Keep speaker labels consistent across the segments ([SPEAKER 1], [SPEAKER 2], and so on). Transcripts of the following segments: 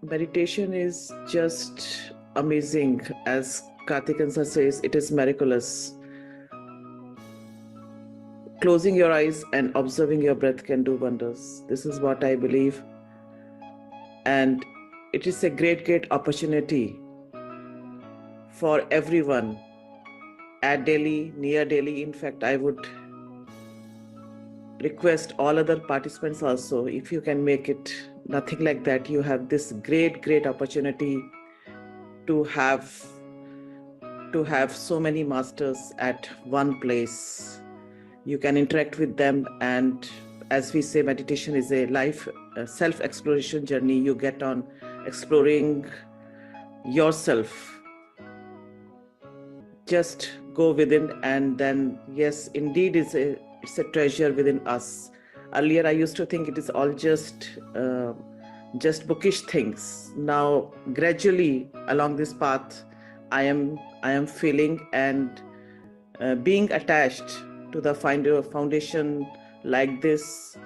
[SPEAKER 1] meditation is just amazing. As Kartikansa says, it is miraculous. Closing your eyes and observing your breath can do wonders. This is what I believe. And it is a great opportunity for everyone at Delhi, near Delhi. In fact, I would request all other participants also, if you can make it nothing like that, you have this great opportunity to have so many masters at one place. You can interact with them, and as we say, meditation is a life self-exploration journey. You get on exploring yourself. Just go within, and then yes, indeed it's a treasure within us. Earlier I used to think it is all just bookish things. Now gradually along this path I am feeling and being attached to the foundation like this.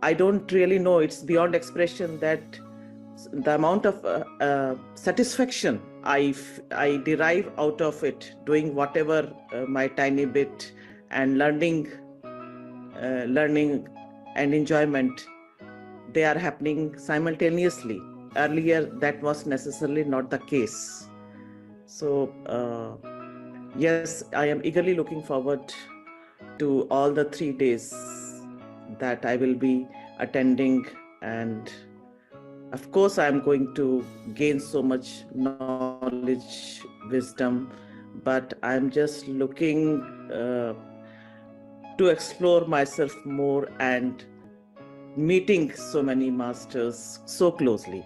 [SPEAKER 1] I don't really know, it's beyond expression, that the amount of satisfaction I derive out of it, doing whatever my tiny bit, and learning and enjoyment, they are happening simultaneously. Earlier that was necessarily not the case. So yes, I am eagerly looking forward to all the 3 days that I will be attending, and of course I am going to gain so much knowledge, wisdom, but I'm just looking to explore myself more and meeting so many masters so closely.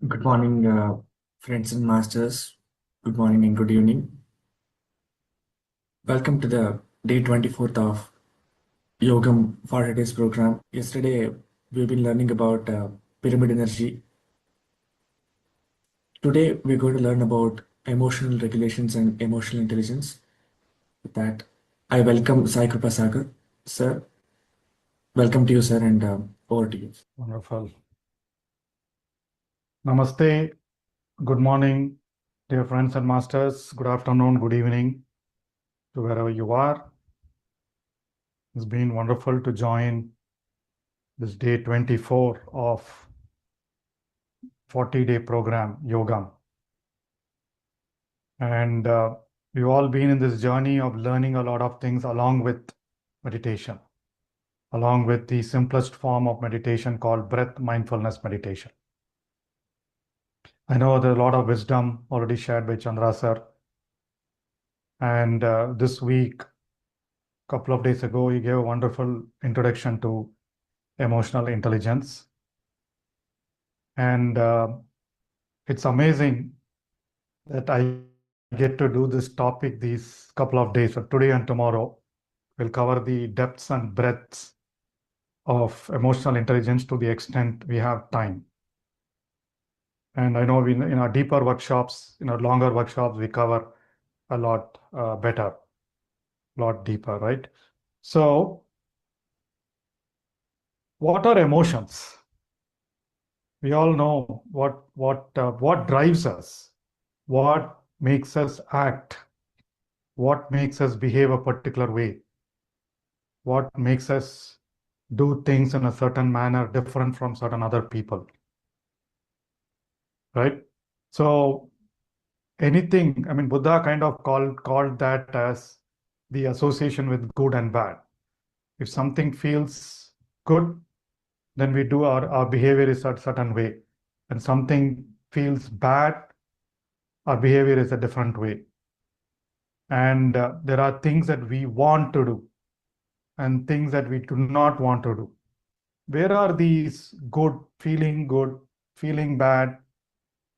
[SPEAKER 2] Good morning, friends and masters. Good morning and good evening. Welcome to the day 24th of Yogam 40 days program. Yesterday, we've been learning about pyramid energy. Today, we're going to learn about emotional regulations and emotional intelligence. With that, I welcome Sai Kripa Sagar. Sir, welcome to you, sir, and over to you.
[SPEAKER 3] Wonderful. Namaste. Good morning, dear friends and masters. Good afternoon, good evening to wherever you are. It's been wonderful to join this day 24 of 40-day program, Yogam. And we've all been in this journey of learning a lot of things along with meditation, along with the simplest form of meditation called Breath-Mindfulness meditation. I know there's a lot of wisdom already shared by Chandra sir. And this week, a couple of days ago, he gave a wonderful introduction to emotional intelligence. And it's amazing that I get to do this topic these couple of days. So today and tomorrow, we'll cover the depths and breadths of emotional intelligence to the extent we have time. And I know in our deeper workshops, in our longer workshops, we cover a lot better, a lot deeper, right? So, what are emotions? We all know what drives us, what makes us act, what makes us behave a particular way, what makes us do things in a certain manner different from certain other people, right? So anything, I mean, Buddha kind of called that as the association with good and bad. If something feels good, then we do our behavior is a certain way. And something feels bad, our behavior is a different way. And there are things that we want to do and things that we do not want to do. Where are these good, feeling bad,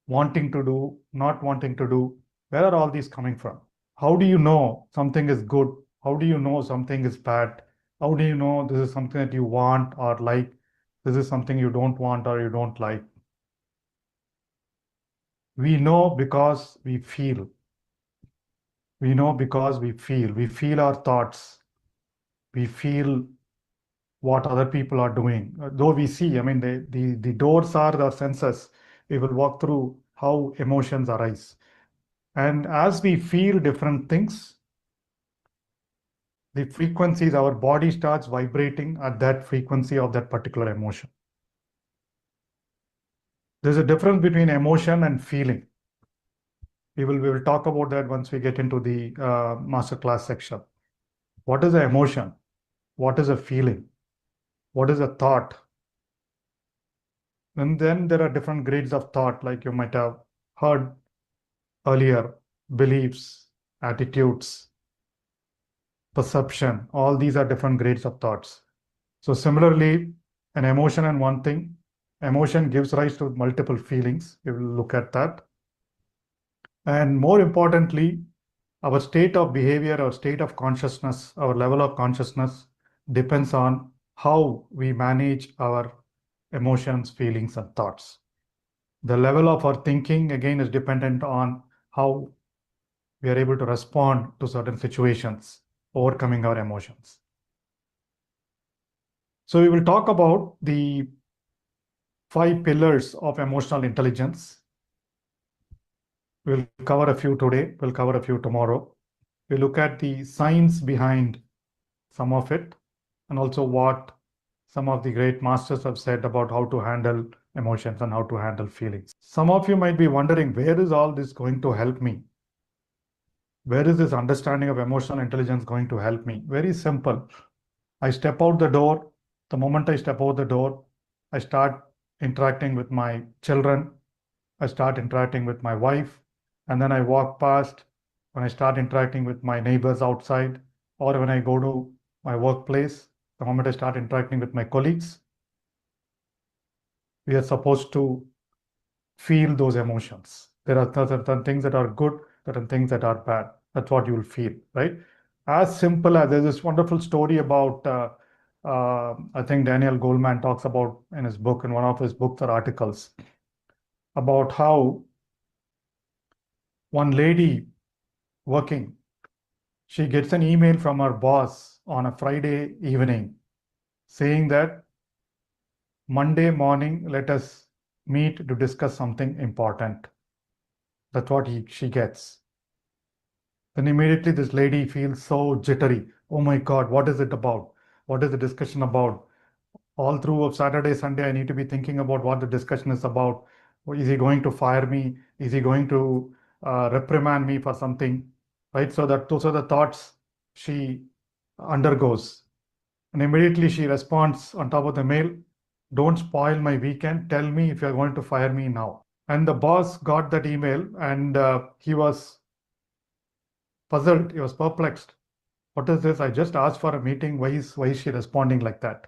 [SPEAKER 3] wanting to do, not wanting to do? Where are all these coming from? How do you know something is good? How do you know something is bad? How do you know this is something that you want or like? this is something you don't want or you don't like. We know because we feel. We know because we feel. We feel our thoughts. We feel what other people are doing. Though we see, I mean, the doors are the senses. We will walk through how emotions arise. And as we feel different things, the frequencies, our body starts vibrating at that frequency of that particular emotion. There's a difference between emotion and feeling. We will talk about that once we get into the masterclass section. What is an emotion? What is a feeling? What is a thought? And then there are different grades of thought, like you might have heard earlier: beliefs, attitudes, perception. All these are different grades of thoughts. So similarly, an emotion and one thing, emotion gives rise to multiple feelings. We will look at that. And more importantly, our state of behavior, our state of consciousness, our level of consciousness depends on how we manage our emotions, feelings, and thoughts. The level of our thinking, again, is dependent on how we are able to respond to certain situations, overcoming our emotions. So we will talk about the 5 pillars of emotional intelligence. We'll cover a few today, we'll cover a few tomorrow. We'll look at the science behind some of it, and also what some of the great masters have said about how to handle emotions and how to handle feelings. Some of you might be wondering, where is all this going to help me? Where is this understanding of emotional intelligence going to help me? Very simple. I step out the door. The moment I step out the door, I start interacting with my children. I start interacting with my wife. And then I walk past, when I start interacting with my neighbors outside, or when I go to my workplace, the moment I start interacting with my colleagues, we are supposed to feel those emotions. There are certain things that are good, certain things that are bad. That's what you will feel, right? As simple as there's this wonderful story about, I think Daniel Goleman talks about in his book, in one of his books or articles, about how one lady working, she gets an email from her boss on a Friday evening saying that Monday morning, let us meet to discuss something important. That's what she gets. Then immediately this lady feels so jittery. Oh my God, what is it about? What is the discussion about? All through of Saturday, Sunday, I need to be thinking about what the discussion is about. Is he going to fire me? Is he going to reprimand me for something? Right? So that those are the thoughts she undergoes. And immediately she responds on top of the mail, don't spoil my weekend. Tell me if you're going to fire me now. And the boss got that email and he was puzzled. He was perplexed. What is this? I just asked for a meeting. Why is she responding like that?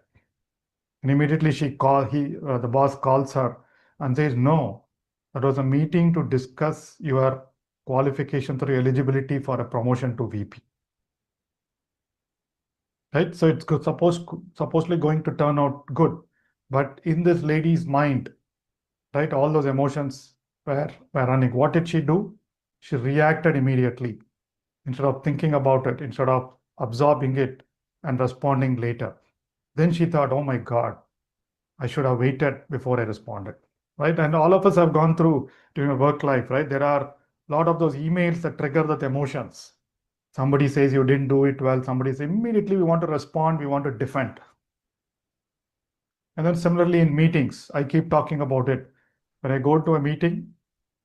[SPEAKER 3] And immediately the boss calls her and says, no, that was a meeting to discuss your qualifications or your eligibility for a promotion to VP. Right? So it's supposedly going to turn out good. But in this lady's mind, right, all those emotions were running. What did she do? She reacted immediately. Instead of thinking about it, instead of absorbing it and responding later. Then she thought, oh my God, I should have waited before I responded, right? And all of us have gone through during our work life, right? There are a lot of those emails that trigger the emotions. Somebody says you didn't do it well. Somebody says immediately we want to respond, we want to defend. And then similarly in meetings, I keep talking about it. When I go to a meeting,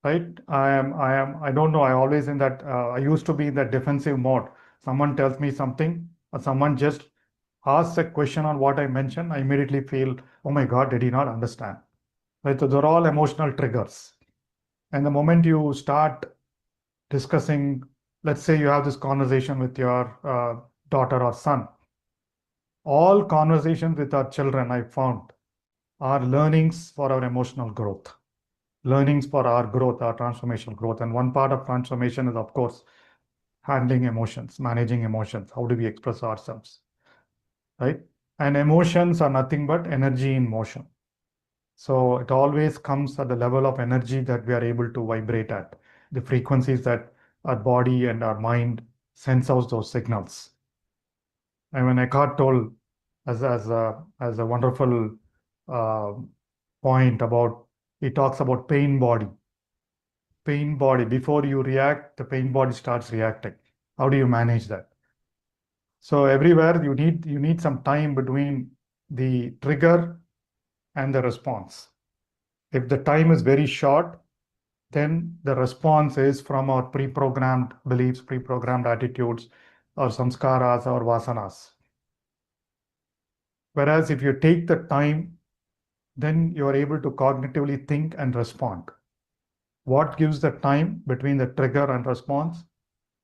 [SPEAKER 3] right? I don't know. I always in that, I used to be in that defensive mode. Someone tells me something or someone just asks a question on what I mentioned. I immediately feel, oh my God, did he not understand? Right? So they're all emotional triggers. And the moment you start discussing, let's say you have this conversation with your daughter or son, all conversations with our children, I found, are learnings for our emotional growth. Learnings for our growth, our transformational growth. And one part of transformation is, of course, handling emotions, managing emotions. How do we express ourselves, right? And emotions are nothing but energy in motion. So it always comes at the level of energy that we are able to vibrate at, the frequencies that our body and our mind sends out those signals. And when Eckhart told as a wonderful uh, point about, he talks about pain body. Pain body, before you react, the pain body starts reacting. How do you manage that? So everywhere you need some time between the trigger and the response. If the time is very short, then the response is from our pre-programmed beliefs, pre-programmed attitudes, or samskaras or vasanas. Whereas if you take the time, then you are able to cognitively think and respond. What gives the time between the trigger and response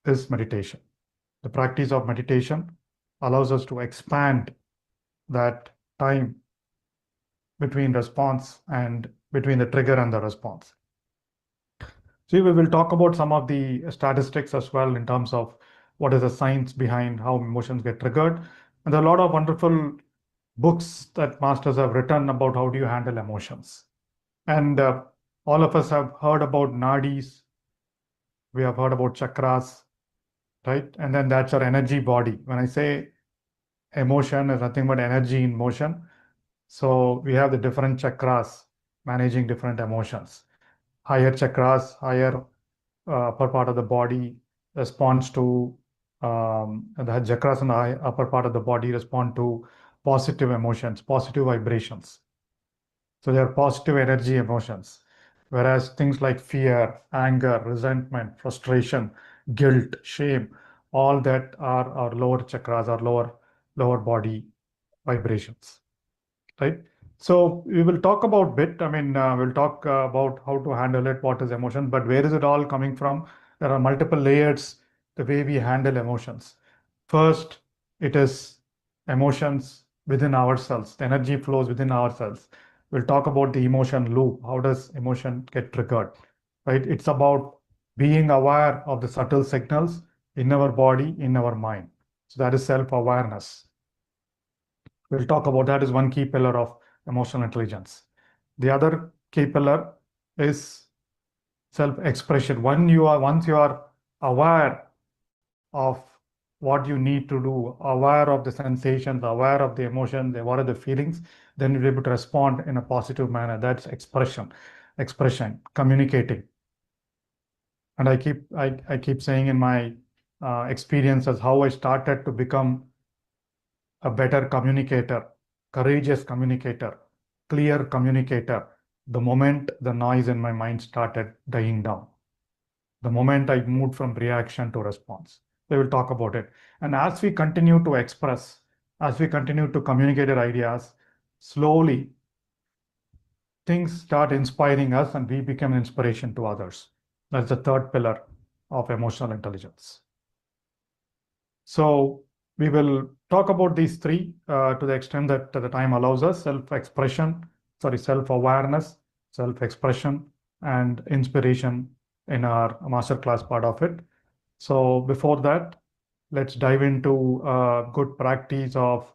[SPEAKER 3] is meditation. The practice of meditation allows us to expand that time between response and between the trigger and the response. So we will talk about some of the statistics as well in terms of what is the science behind how emotions get triggered. And there are a lot of wonderful books that masters have written about how do you handle emotions. And all of us have heard about nadis. We have heard about chakras, right? And then that's our energy body. When I say emotion is nothing but energy in motion. So we have the different chakras managing different emotions. Higher chakras, higher upper part of the body responds to the chakras in the upper part of the body respond to positive emotions, positive vibrations. So they are positive energy emotions. Whereas things like fear, anger, resentment, frustration, guilt, shame, all that are our lower chakras, our lower body vibrations, right? So we will talk about bit. I mean, we'll talk about how to handle it, what is emotion, but where is it all coming from? There are multiple layers the way we handle emotions. First, it is emotions within ourselves. The energy flows within ourselves. We'll talk about the emotion loop. How does emotion get triggered, right? It's about being aware of the subtle signals in our body, in our mind. So that is self-awareness. We'll talk about that as one key pillar of emotional intelligence. The other key pillar is self-expression. Once you are aware of what you need to do, aware of the sensations, aware of the emotions, what are the feelings, then you'll be able to respond in a positive manner. That's expression, communicating. And I keep saying in my experiences how I started to become a better communicator, courageous communicator, clear communicator, the moment the noise in my mind started dying down, the moment I moved from reaction to response. We will talk about it. And as we continue to express, as we continue to communicate our ideas, slowly things start inspiring us and we become an inspiration to others. That's the third pillar of emotional intelligence. So we will talk about these three to the extent that the time allows us: self-awareness, self-expression, and inspiration in our masterclass part of it. So before that, let's dive into good practice of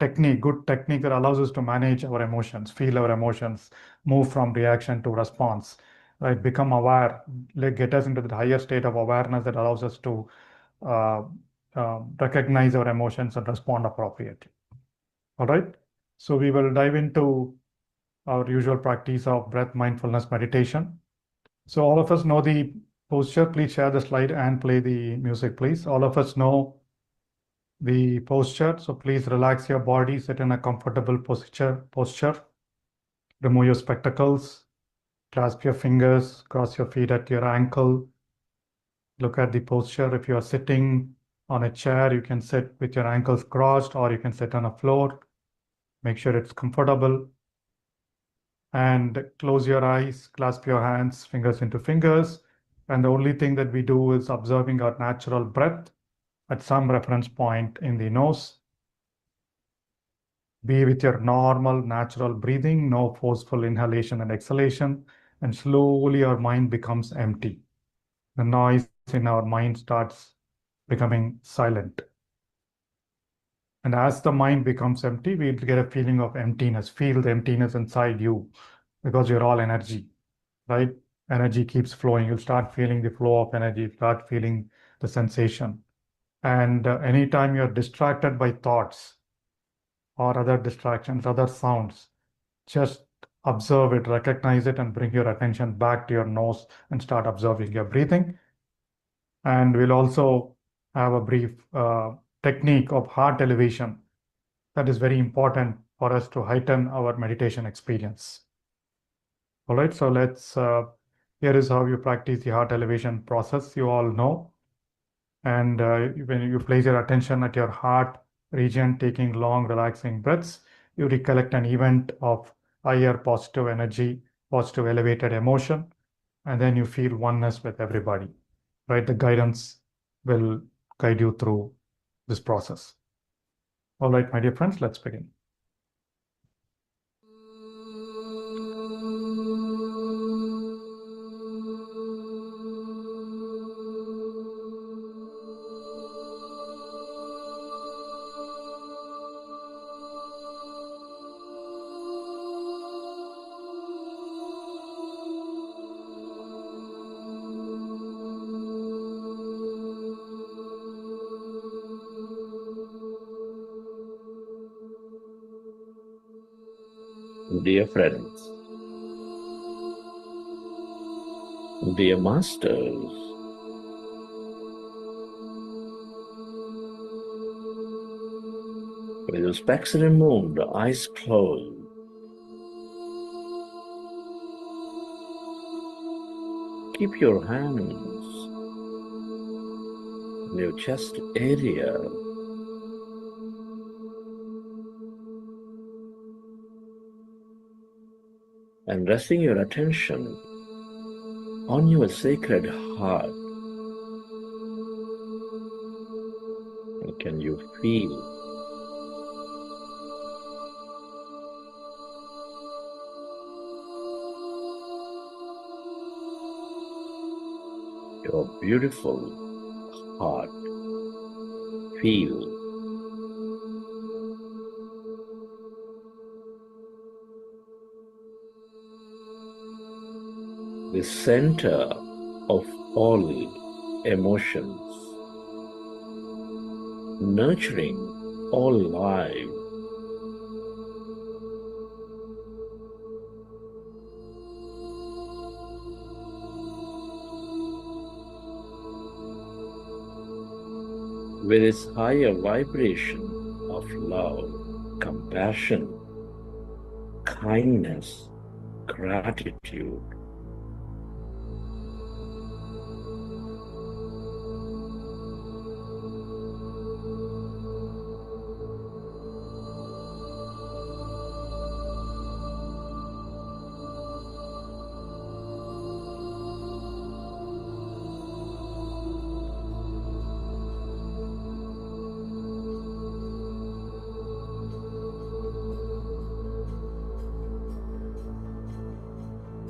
[SPEAKER 3] good technique that allows us to manage our emotions, feel our emotions, move from reaction to response, right? Become aware, get us into the higher state of awareness that allows us to uh, recognize our emotions and respond appropriately. All right. So we will dive into our usual practice of breath mindfulness meditation. So all of us know the posture. Please share the slide and play the music, please. All of us know the posture. So please relax your body, sit in a comfortable posture. Remove your spectacles, clasp your fingers, cross your feet at your ankle. Look at the posture. If you are sitting on a chair, you can sit with your ankles crossed, or you can sit on a floor. Make sure it's comfortable. And close your eyes, clasp your hands, fingers into fingers. And the only thing that we do is observing our natural breath at some reference point in the nose. Be with your normal, natural breathing, no forceful inhalation and exhalation, and slowly our mind becomes empty. The noise in our mind starts becoming silent. And as the mind becomes empty, we get a feeling of emptiness. Feel the emptiness inside you because you're all energy, right? Energy keeps flowing. You'll start feeling the flow of energy, start feeling the sensation. And anytime you're distracted by thoughts or other distractions, other sounds, just observe it, recognize it, and bring your attention back to your nose and start observing your breathing. And we'll also have a brief technique of heart elevation that is very important for us to heighten our meditation experience. All right, so let's, here is how you practice the heart elevation process. You all know. And when you place your attention at your heart region, taking long, relaxing breaths, you recollect an event of higher positive energy, positive elevated emotion, and then you feel oneness with everybody, right? The guidance will guide you through this process. All right, my dear friends, let's begin.
[SPEAKER 4] Dear friends, dear masters, with your specs removed, eyes closed, keep your hands in your chest area. And resting your attention on your sacred heart. And can you feel your beautiful heart? Feel the center of all emotions, nurturing all life. With its higher vibration of love, compassion, kindness, gratitude.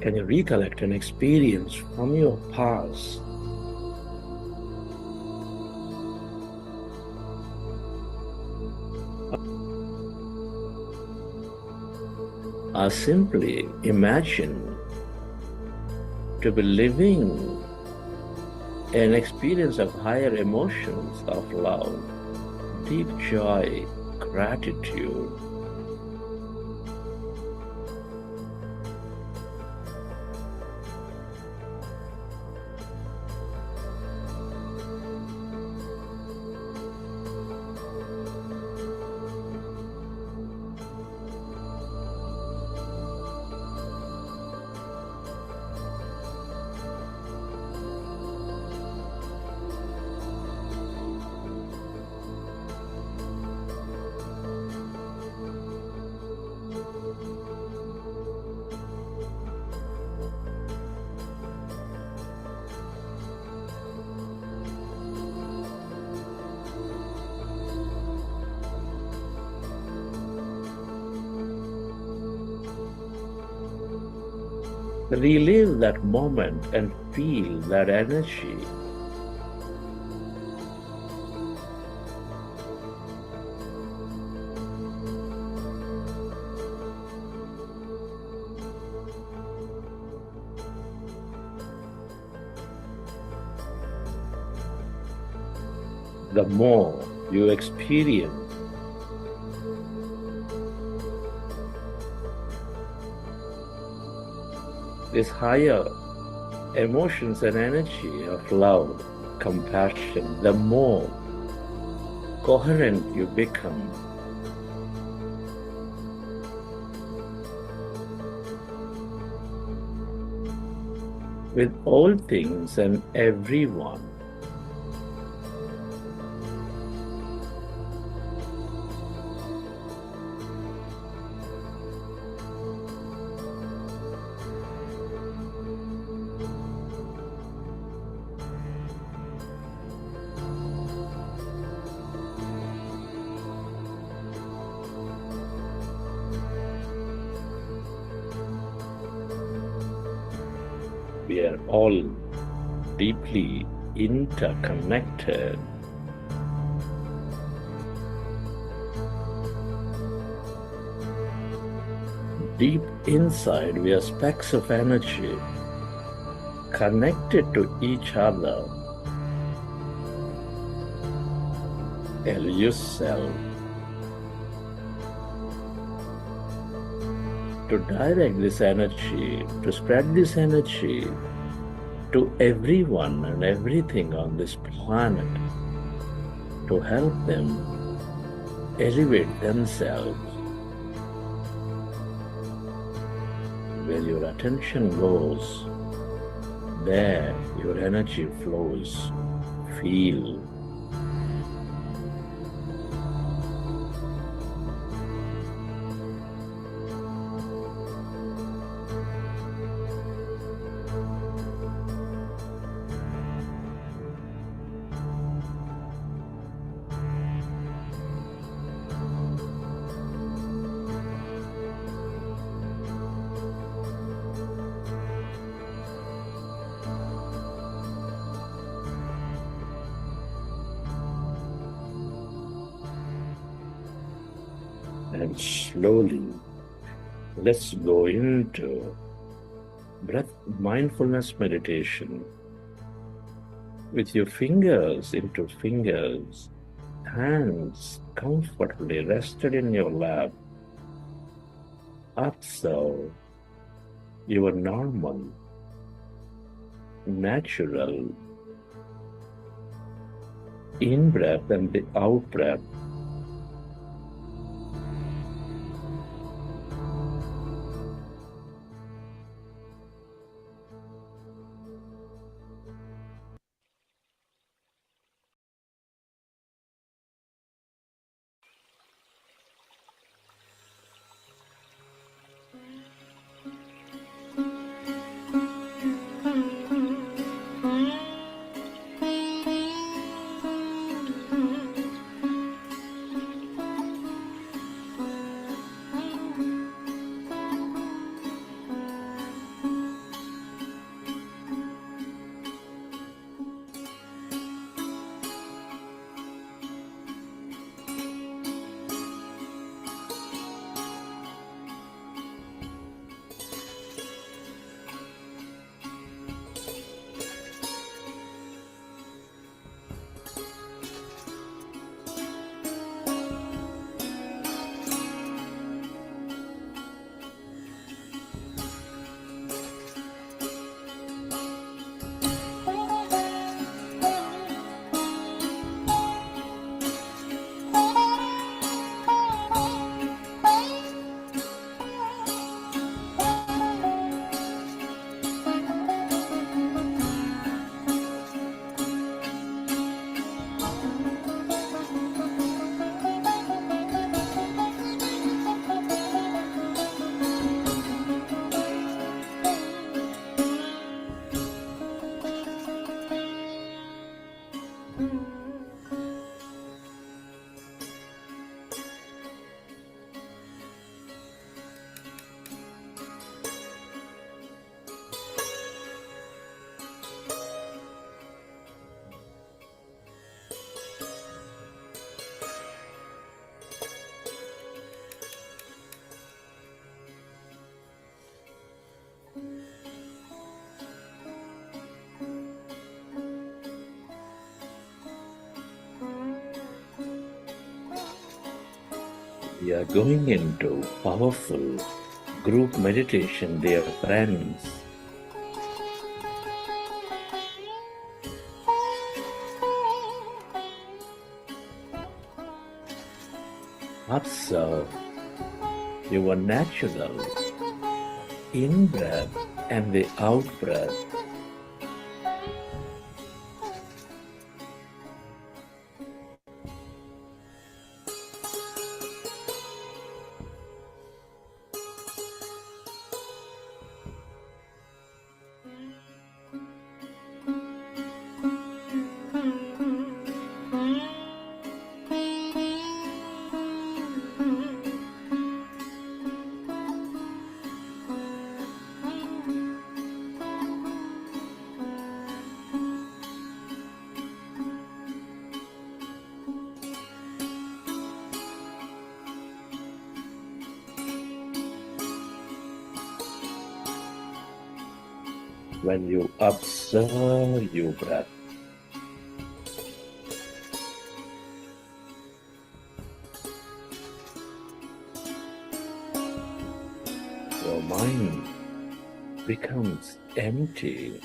[SPEAKER 4] Can you recollect an experience from your past? Or simply imagine to be living an experience of higher emotions of love, deep joy, gratitude. Relive that moment and feel that energy. the more you experience this higher emotions and energy of love, compassion, the more coherent you become. With all things and everyone. We are all deeply interconnected. Deep inside, we are specks of energy connected to each other. Use self to direct this energy, to spread this energy to everyone and everything on this planet, to help them elevate themselves. Where your attention goes, there your energy flows. Feel. And slowly, let's go into breath-mindfulness meditation with your fingers into fingers, hands comfortably rested in your lap. Observe your normal, natural in-breath and the out-breath. we are going into powerful group meditation, dear friends. Observe your natural in-breath and the out-breath. When you observe your breath, your mind becomes empty.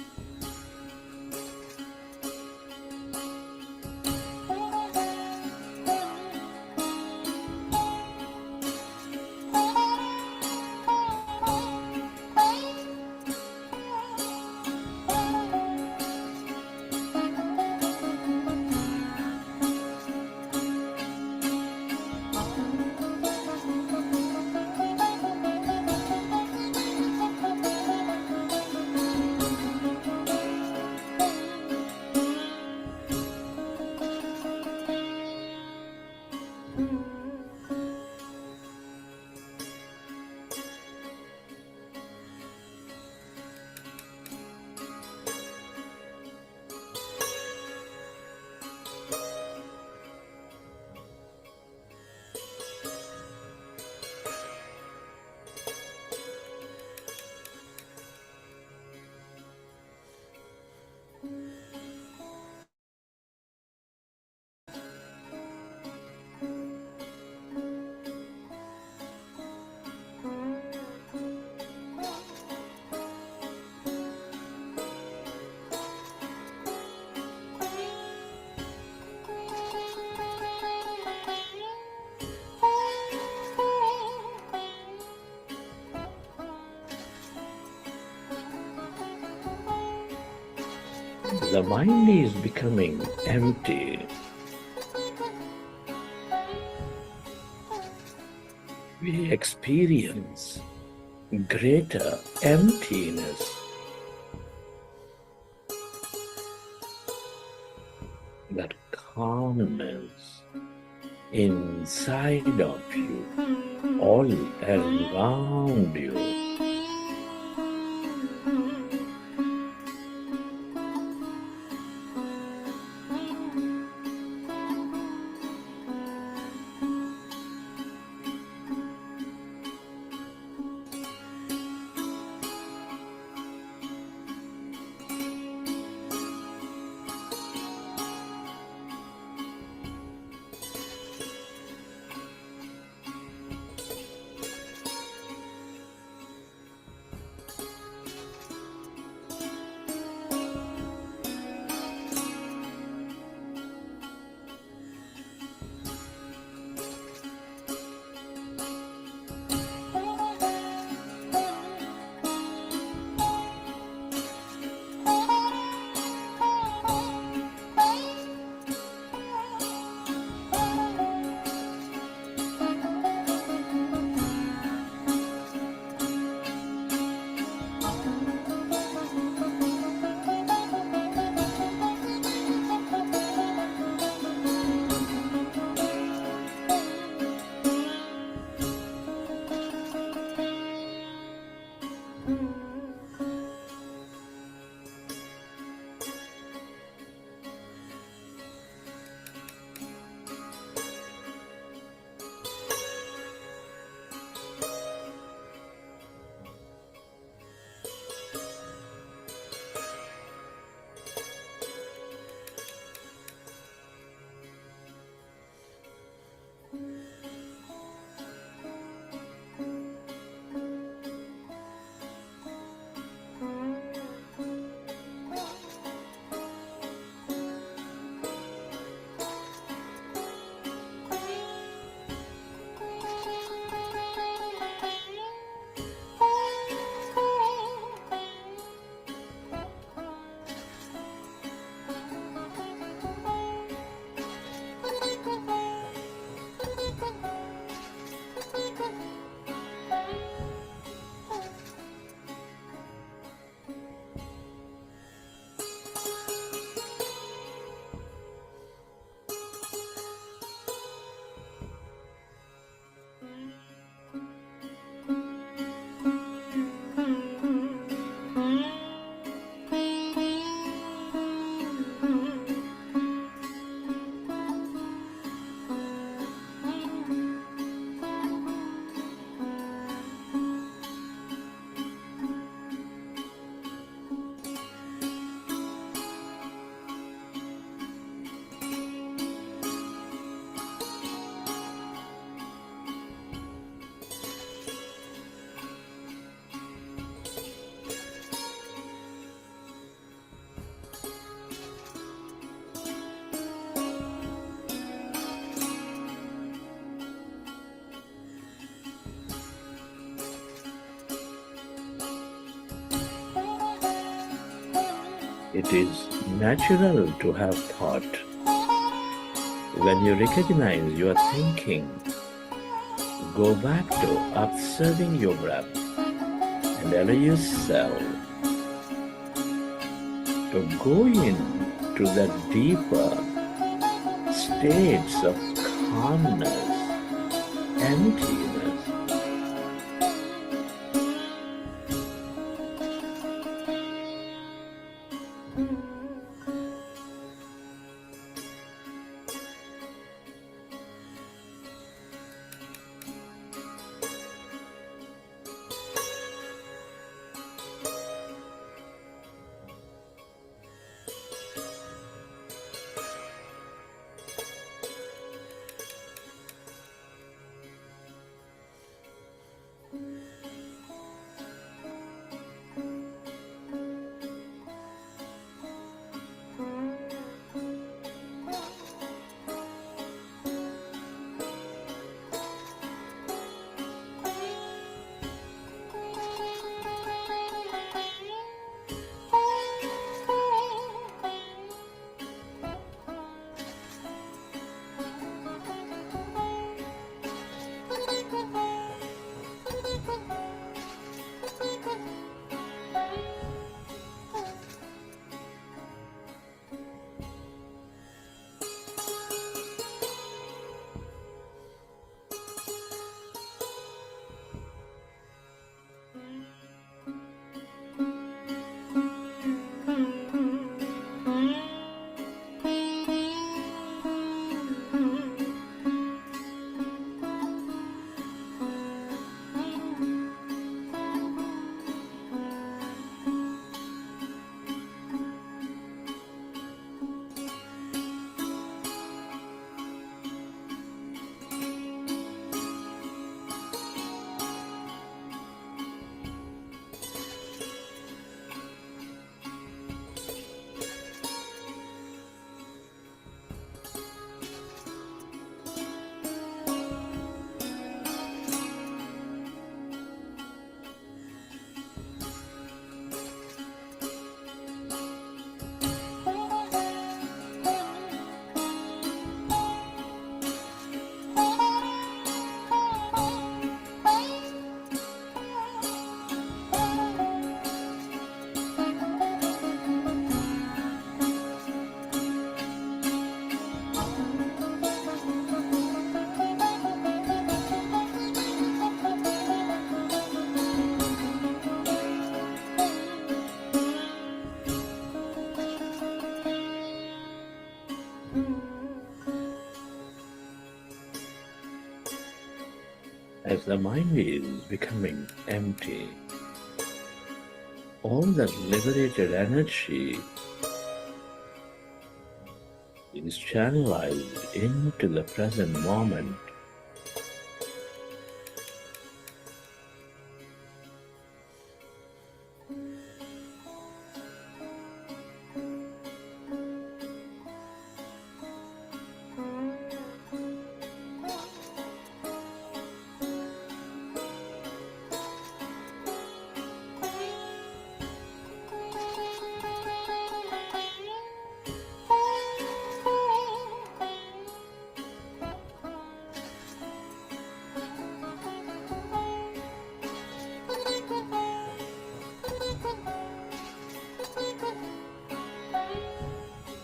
[SPEAKER 4] The mind is becoming empty. We experience greater emptiness. That calmness inside of you, all around you. It is natural to have thought. When you recognize your thinking, go back to observing your breath and allow yourself to go into the deeper states of calmness, emptiness. As the mind is becoming empty, all that liberated energy is channelized into the present moment.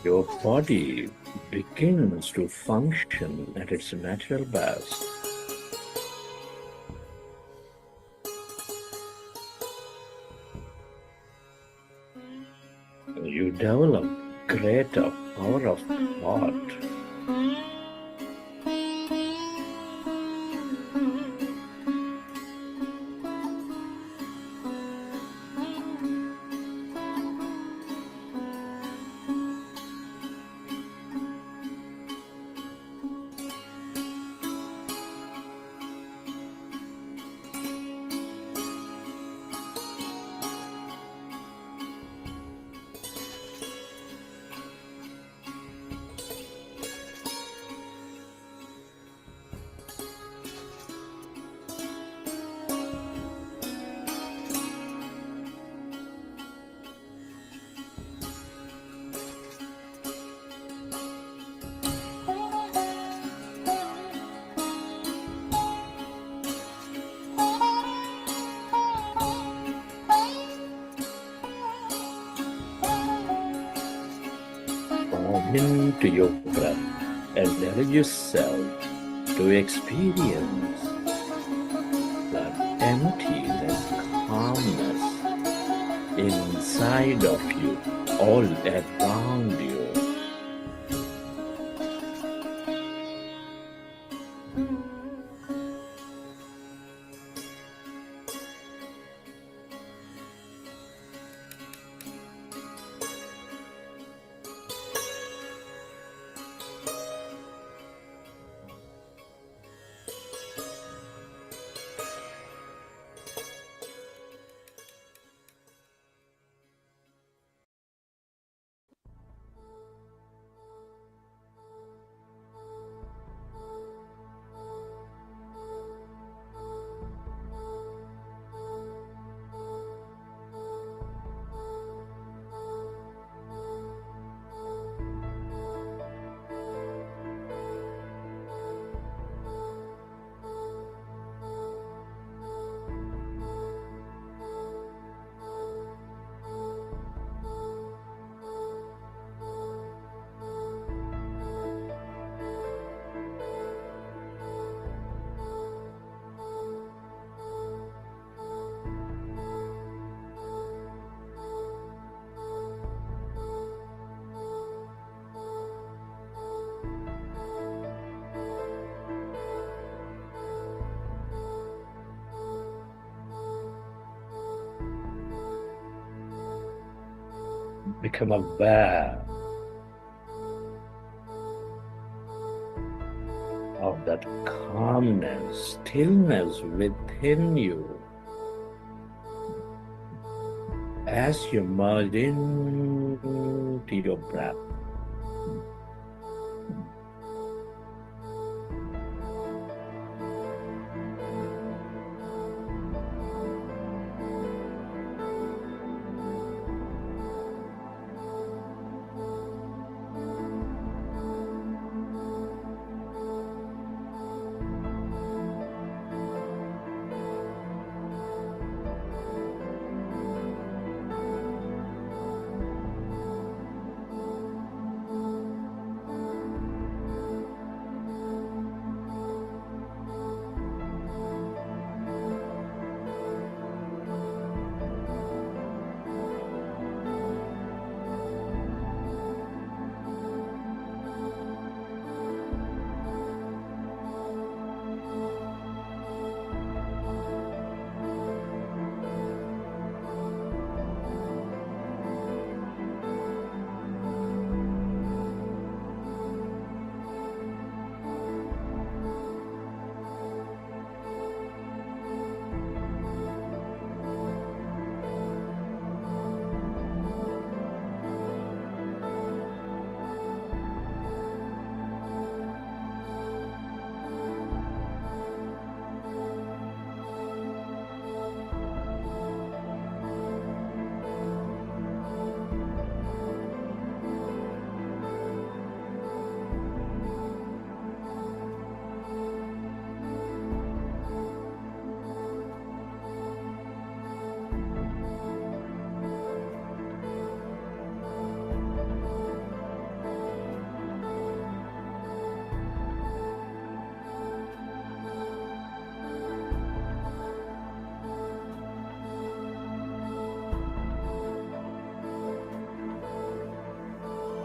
[SPEAKER 4] Your body begins to function at its natural best. You develop greater power of thought. into your breath and allow yourself to experience that emptiness, calmness inside of you, all around you. Become aware of that calmness, stillness within you as you merge into your breath.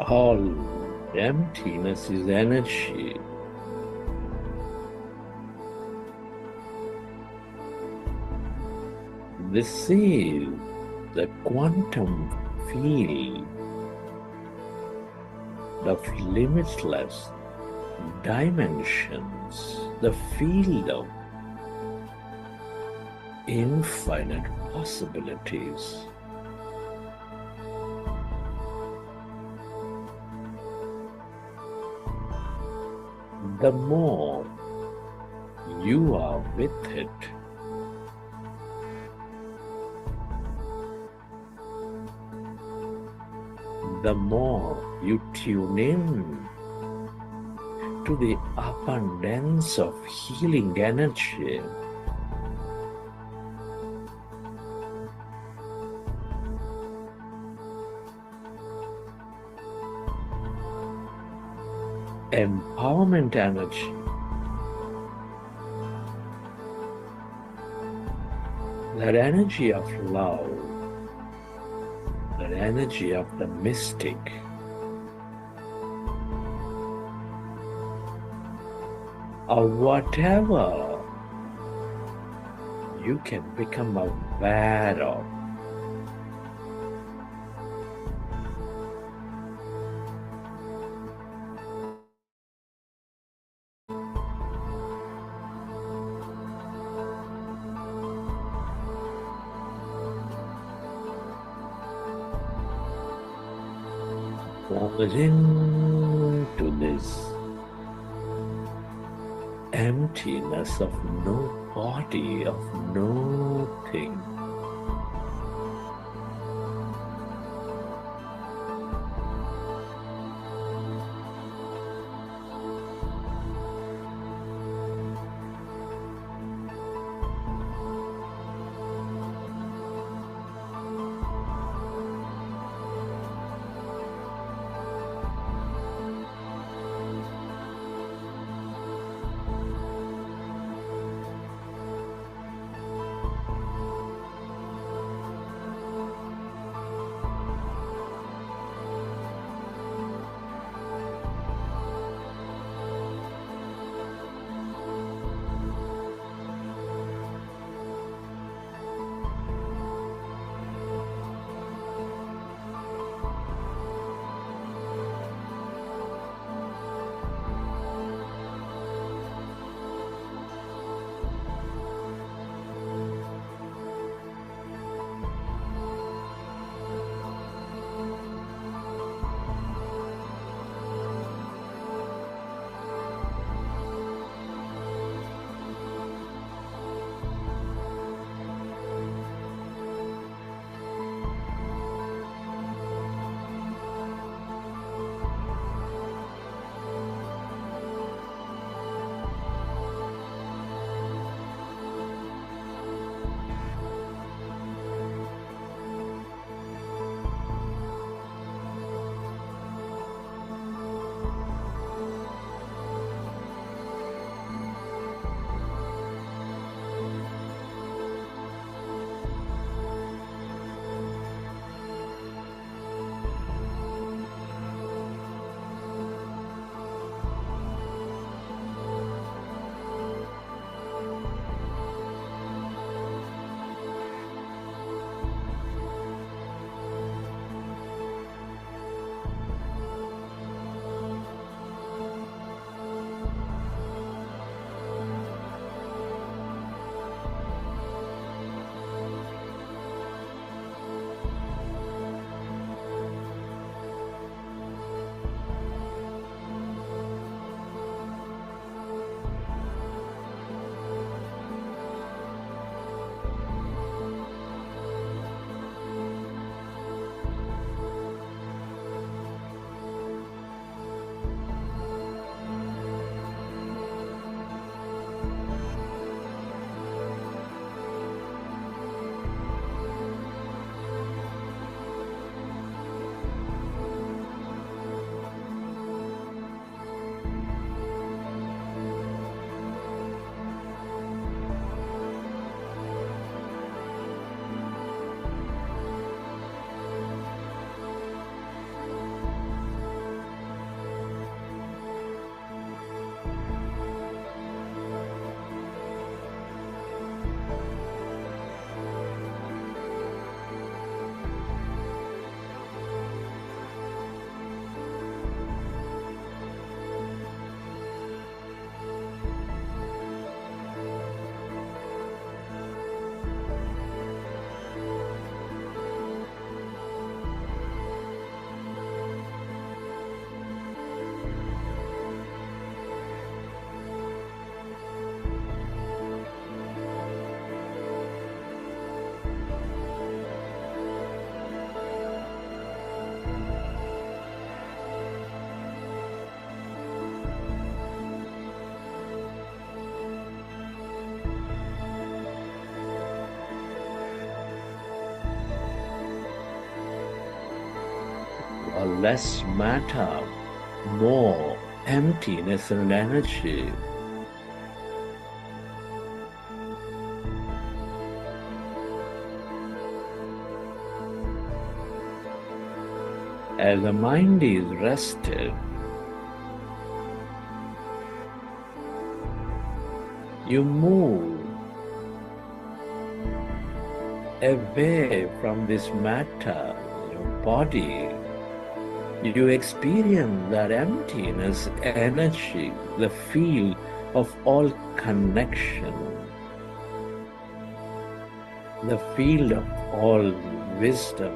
[SPEAKER 4] All emptiness is energy. This is the quantum field of limitless dimensions, the field of infinite possibilities. The more you are with it, the more you tune in to the abundance of healing energy. empowerment energy. That energy of love, that energy of the mystic, or whatever you can become aware of. Falling into this emptiness of no body, of no thing. Less matter, more emptiness and energy. As the mind is rested, you move away from this matter, your body. You experience that emptiness, energy, the feel of all connection, the field of all wisdom.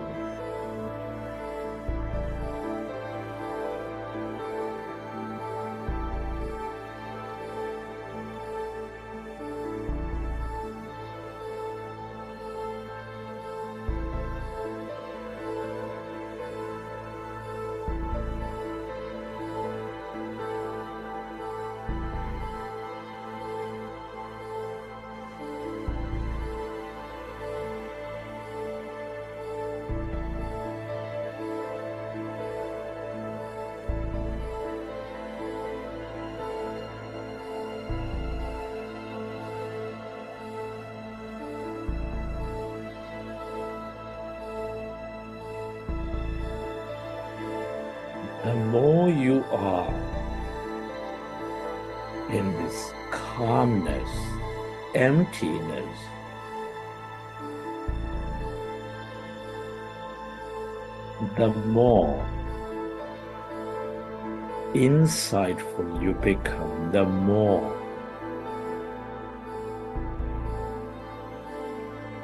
[SPEAKER 4] The more you are in this calmness, emptiness, the more insightful you become, the more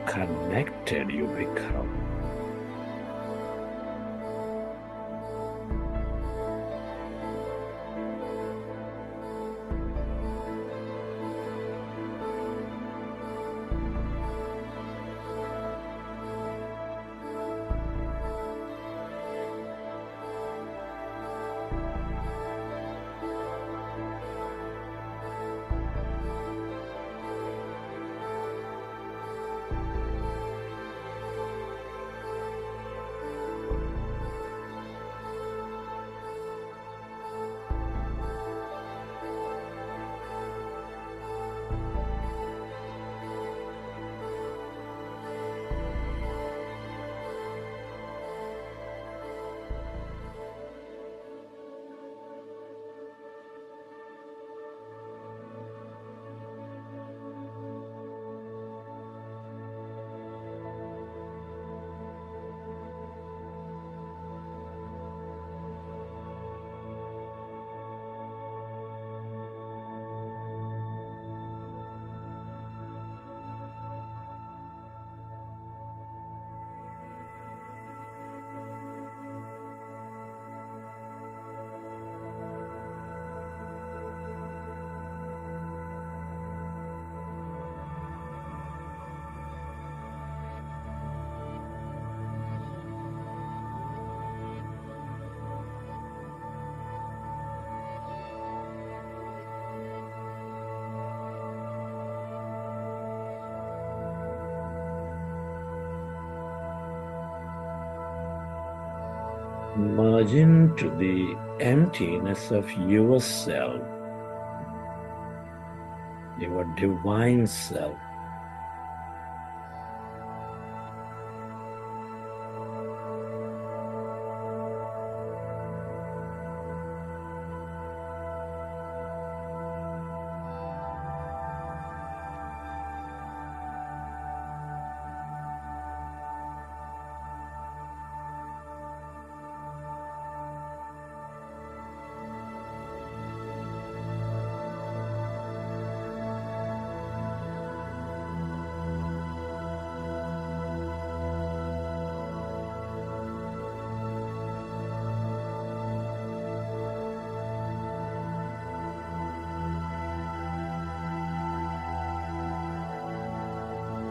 [SPEAKER 4] connected you become. Merge into the emptiness of yourself, your divine self.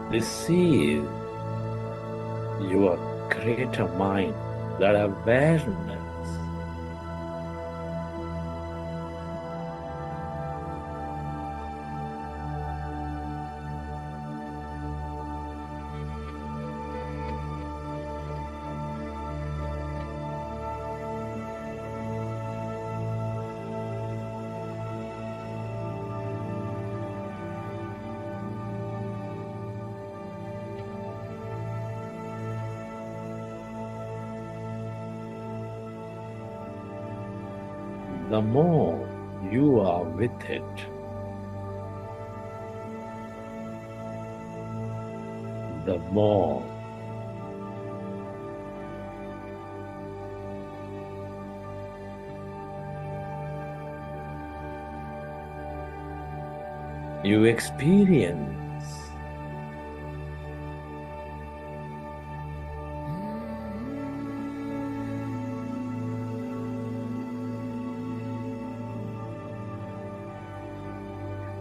[SPEAKER 4] Receive your greater mind, that awareness. the more you are with it, the more you experience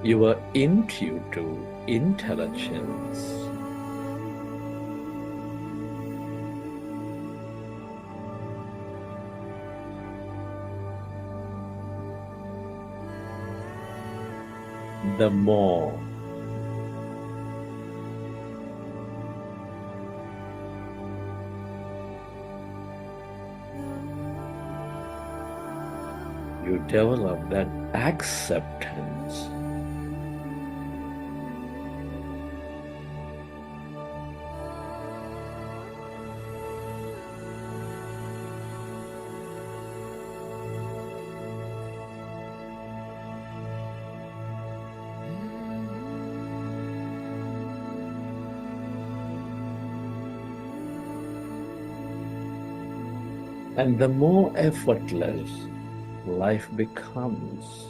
[SPEAKER 4] your intuitive intelligence. The more you develop that acceptance, and the more effortless life becomes.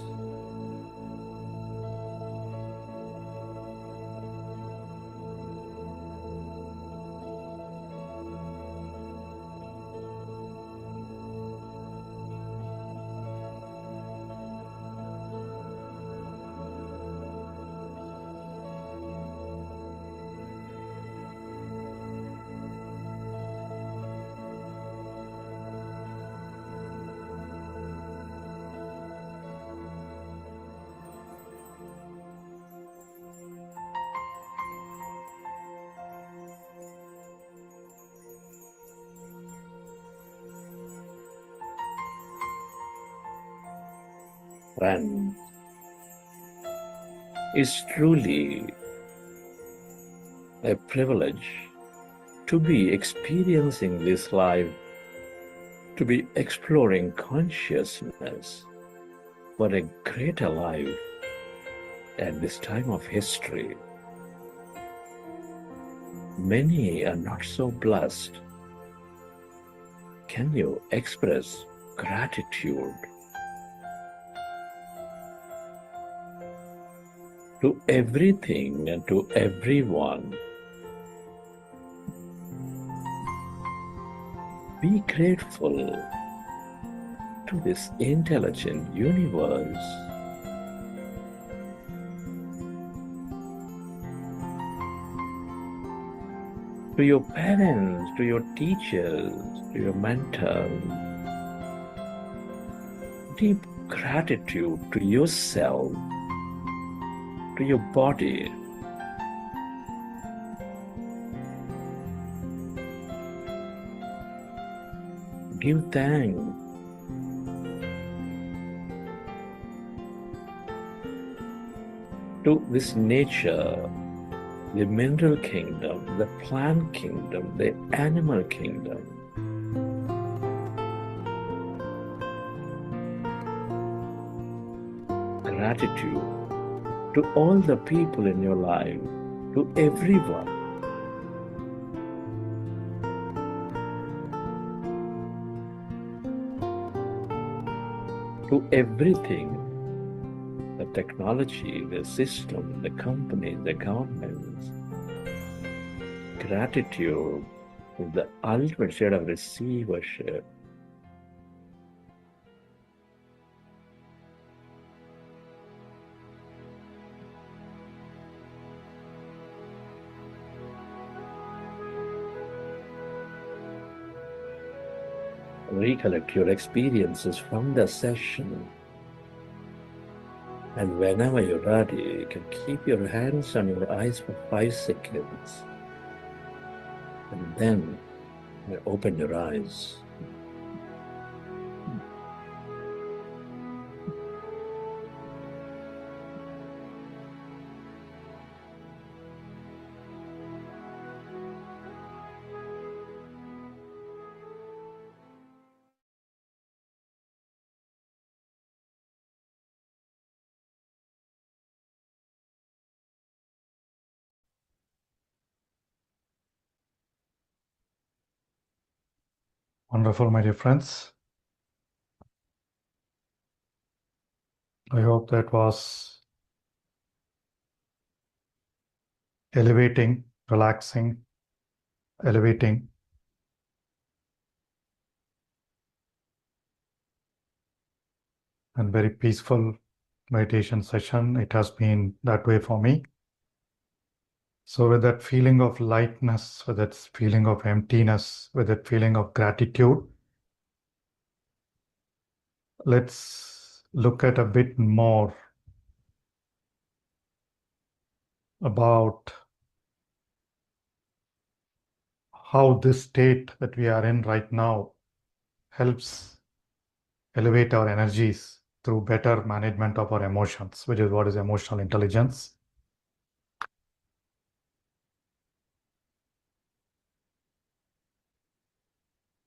[SPEAKER 4] Friends, it's truly a privilege to be experiencing this life, to be exploring consciousness for a greater life at this time of history. Many are not so blessed. Can you express gratitude to everything and to everyone? Be grateful to this intelligent universe. To your parents, to your teachers, to your mentors. Deep gratitude to yourself, to your body. Give thanks to this nature, the mineral kingdom, the plant kingdom, the animal kingdom. Gratitude to all the people in your life, to everyone. To everything, the technology, the system, the companies, the governments. Gratitude is the ultimate state of receivership. Recollect your experiences from the session, and whenever you're ready, you can keep your hands on your eyes for 5 seconds, and then you open your eyes.
[SPEAKER 3] Wonderful, my dear friends. I hope that was elevating, relaxing, elevating. And very peaceful meditation session. It has been that way for me. So with that feeling of lightness, with that feeling of emptiness, with that feeling of gratitude, let's look at a bit more about how this state that we are in right now helps elevate our energies through better management of our emotions, which is what is emotional intelligence.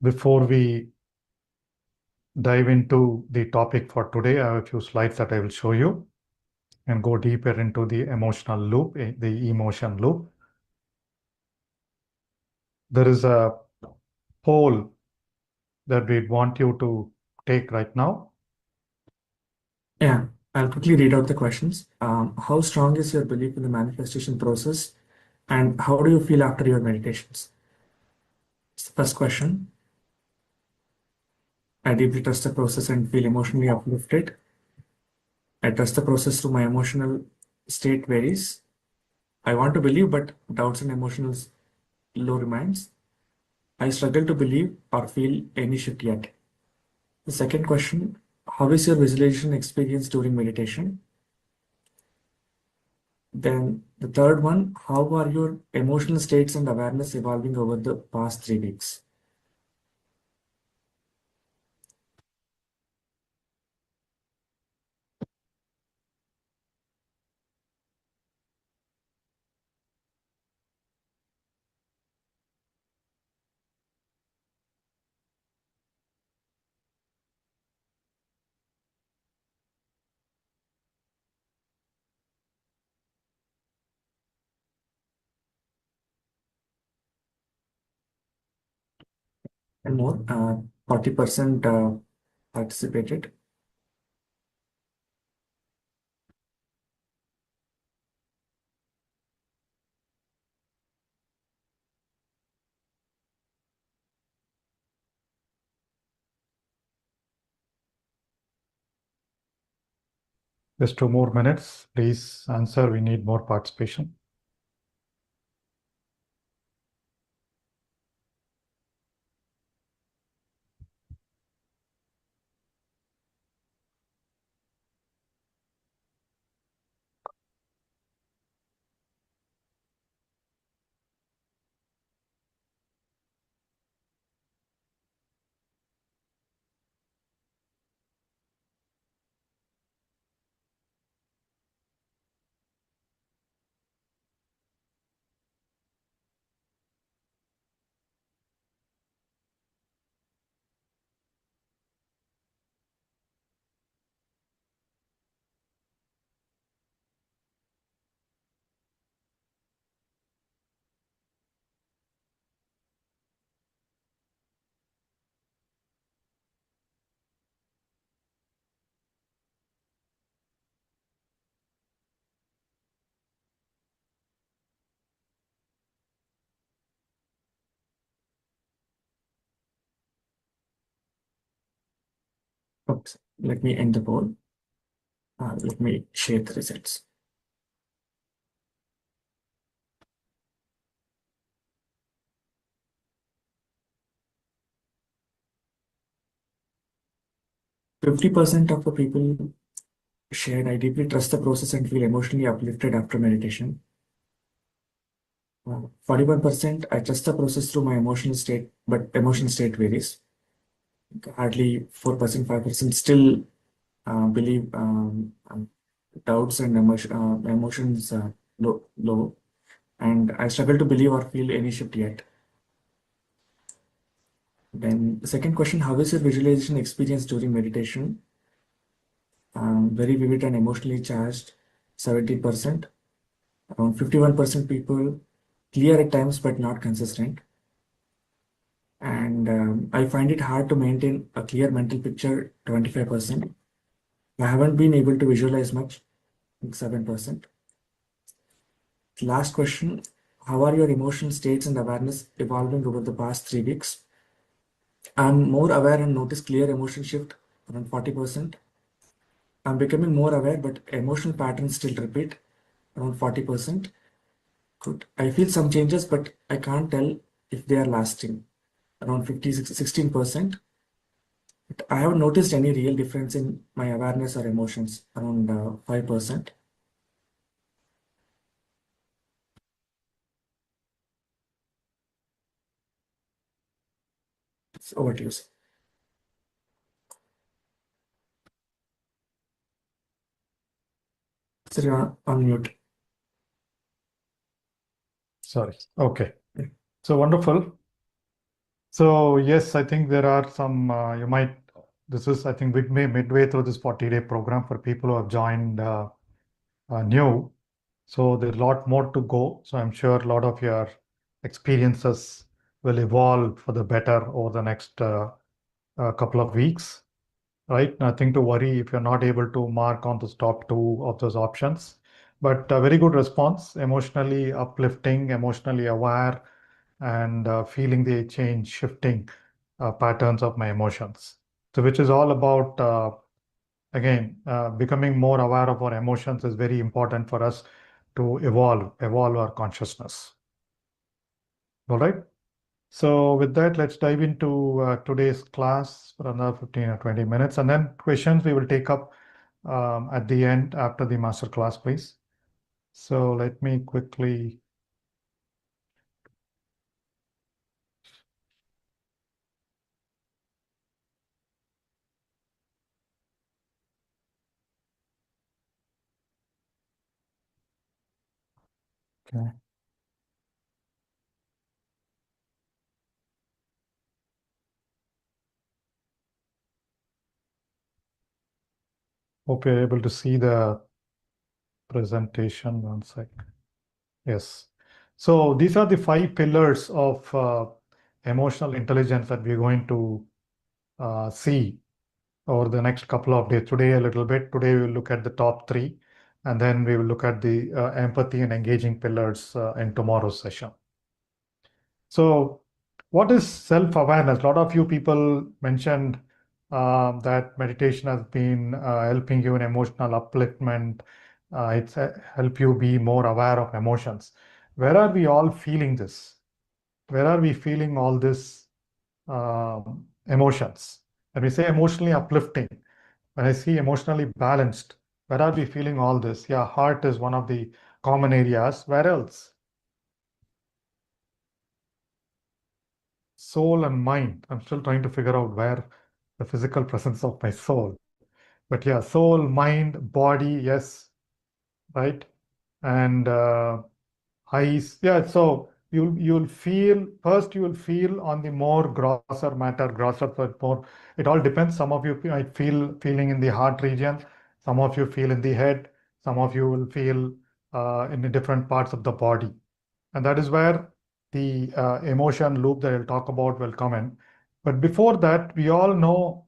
[SPEAKER 3] Before we dive into the topic for today, I have a few slides that I will show you and go deeper into the emotional loop, the emotion loop. There is a poll that we want you to take right now.
[SPEAKER 2] Yeah, I'll quickly read out the questions. How strong is your belief in the manifestation process, and how do you feel after your meditations? It's the first question. I deeply trust the process and feel emotionally uplifted. I trust the process through my emotional state varies. I want to believe, but doubts and emotional low remains. I struggle to believe or feel any shift yet. The second question, how is your visualization experience during meditation? Then the third one, how are your emotional states and awareness evolving over the past 3 weeks? And more, 40% participated.
[SPEAKER 3] Just 2 more minutes. Please answer. We need more participation.
[SPEAKER 2] Oops, let me end the poll. Let me share the results. %50 of the people shared, I deeply trust the process and feel emotionally uplifted after meditation. 41%, I trust the process through my emotional state, but emotional state varies. Hardly 4%, 5% still believe doubts and emotions low. And I struggle to believe or feel any shift yet. Then the second question, how is your visualization experience during meditation? Very vivid and emotionally charged, 70%. Around 51% people clear at times but not consistent. And and I find it hard to maintain a clear mental picture 25%. I haven't been able to visualize much, 7%. Last question, how are your emotional states and awareness evolving over the past 3 weeks? I'm more aware and notice clear emotion shift around 40%. I'm becoming more aware, but emotional patterns still repeat around 40%. Good. I feel some changes, but I can't tell if they are lasting around 16%. But I haven't noticed any real difference in my awareness or emotions around 5%. It's over to you, sir. Sir, you're on mute.
[SPEAKER 3] Sorry. Okay. So wonderful. So yes, I think there are some, this is, I think, midway through this 40-day program for people who have joined new. So there's a lot more to go. So I'm sure a lot of your experiences will evolve for the better over the next couple of weeks, right? Nothing to worry if you're not able to mark on the top two of those options. But a very good response, emotionally uplifting, emotionally aware, and feeling the change, shifting patterns of my emotions. So which is all about, again, becoming more aware of our emotions is very important for us to evolve our consciousness. All right. So with that, let's dive into today's class for another 15 or 20 minutes, and then questions we will take up at the end after the master class, please. So let me quickly. Okay. Hope you're able to see the presentation. One sec. Yes. So these are the 5 pillars of emotional intelligence that we're going to see over the next couple of days. Today a little bit. Today we will look at the top 3, and then we will look at the empathy and engaging pillars in tomorrow's session. So what is self-awareness? A lot of you people mentioned that meditation has been helping you in emotional upliftment. It's help you be more aware of emotions. Where are we all feeling this? Where are we feeling all this emotions? When we say emotionally uplifting, when I see emotionally balanced, where are we feeling all this? Yeah, heart is one of the common areas. Where else? Soul and mind. I'm still trying to figure out where the physical presence of my soul. But yeah, soul, mind, body, yes, right? And eyes. Yeah, so you'll feel first, you will feel on the more grosser matter, but more. It all depends. Some of you might feeling in the heart region, some of you feel in the head, some of you will feel in the different parts of the body. And that is where the emotion loop that I'll talk about will come in. But before that, we all know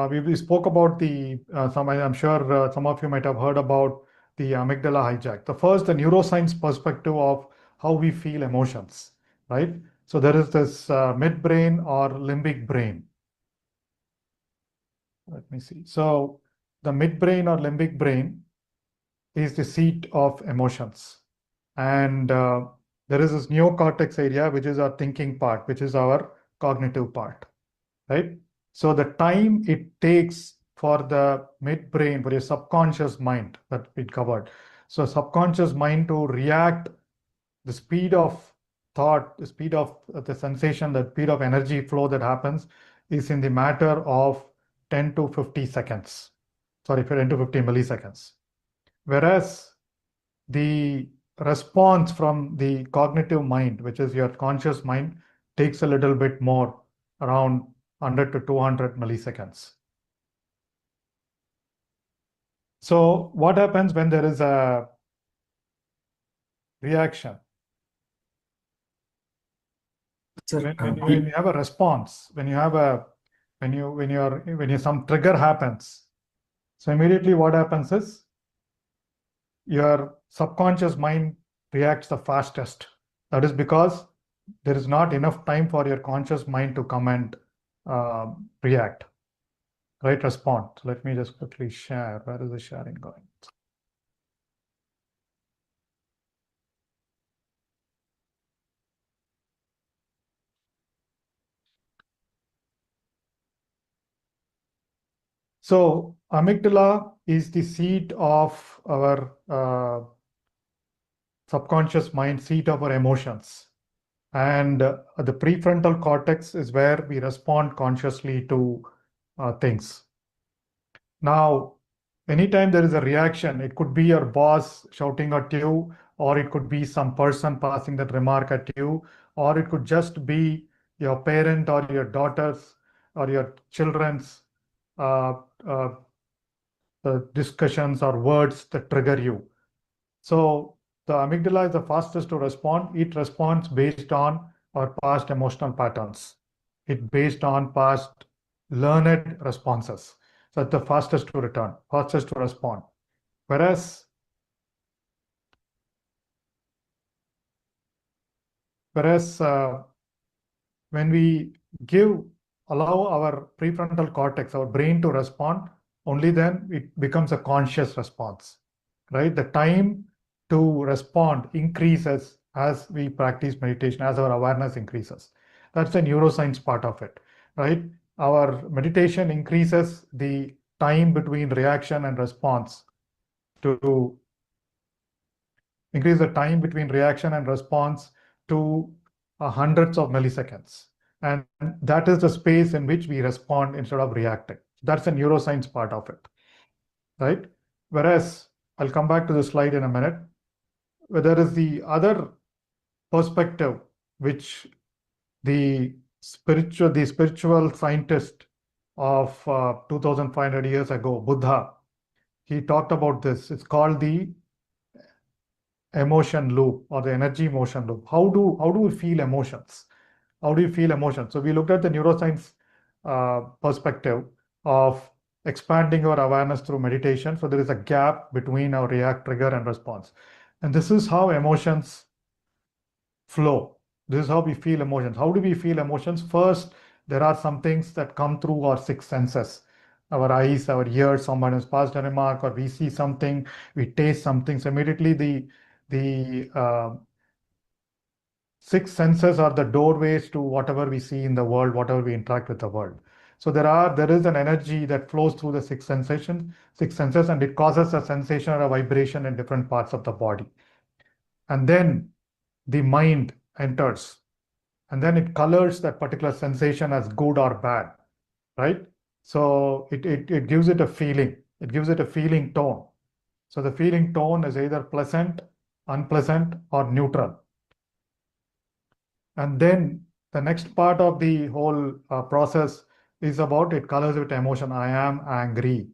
[SPEAKER 3] we spoke about I'm sure some of you might have heard about the amygdala hijack. The neuroscience perspective of how we feel emotions, right? So there is this midbrain or limbic brain. Let me see. So the midbrain or limbic brain is the seat of emotions. And there is this neocortex area, which is our thinking part, which is our cognitive part, right? So the time it takes for the midbrain, for your subconscious mind that we covered. So subconscious mind to react, the speed of thought, the speed of the sensation, the speed of energy flow that happens is in the matter of 10 to 50 seconds. Sorry, 10 to 50 milliseconds. Whereas the response from the cognitive mind, which is your conscious mind, takes a little bit more, around 100 to 200 milliseconds. So what happens when there is a reaction?
[SPEAKER 2] Sir,
[SPEAKER 3] When you have a response, when some trigger happens, so immediately what happens is your subconscious mind reacts the fastest. That is because there is not enough time for your conscious mind to come and react, right? Respond. So let me just quickly share. Where is the sharing going? So amygdala is the seat of our subconscious mind, seat of our emotions. And the prefrontal cortex is where we respond consciously to things. Now, anytime there is a reaction, it could be your boss shouting at you, or it could be some person passing that remark at you, or it could just be your parent or your daughters or your children's discussions or words that trigger you. So the amygdala is the fastest to respond. It responds based on our past emotional patterns. It based on past learned responses. So it's the fastest to return, fastest to respond. Whereas when we allow our prefrontal cortex, our brain to respond, only then it becomes a conscious response, right? The time to respond increases as we practice meditation, as our awareness increases. That's the neuroscience part of it, right? Our meditation increases the time between reaction and response to increase the time between reaction and response to hundreds of milliseconds. And that is the space in which we respond instead of reacting. That's the neuroscience part of it, right? Whereas, I'll come back to the slide in a minute, where there is the other perspective, which the spiritual scientist of 2,500 years ago, Buddha, he talked about this. It's called the emotion loop or the energy motion loop. How do we feel emotions? How do you feel emotions? So we looked at the neuroscience perspective of expanding our awareness through meditation. So there is a gap between our react, trigger, and response. And this is how emotions flow. This is how we feel emotions. How do we feel emotions? First, there are some things that come through our six senses. Our eyes, our ears, someone has passed a remark, or we see something, we taste something. So immediately the six senses are the doorways to whatever we see in the world, whatever we interact with the world. So there is an energy that flows through the six senses, and it causes a sensation or a vibration in different parts of the body. And then the mind enters, and then it colors that particular sensation as good or bad, right? So it gives it a feeling. It gives it a feeling tone. So the feeling tone is either pleasant, unpleasant, or neutral. And then the next part of the whole process is about it colors with emotion. I am angry.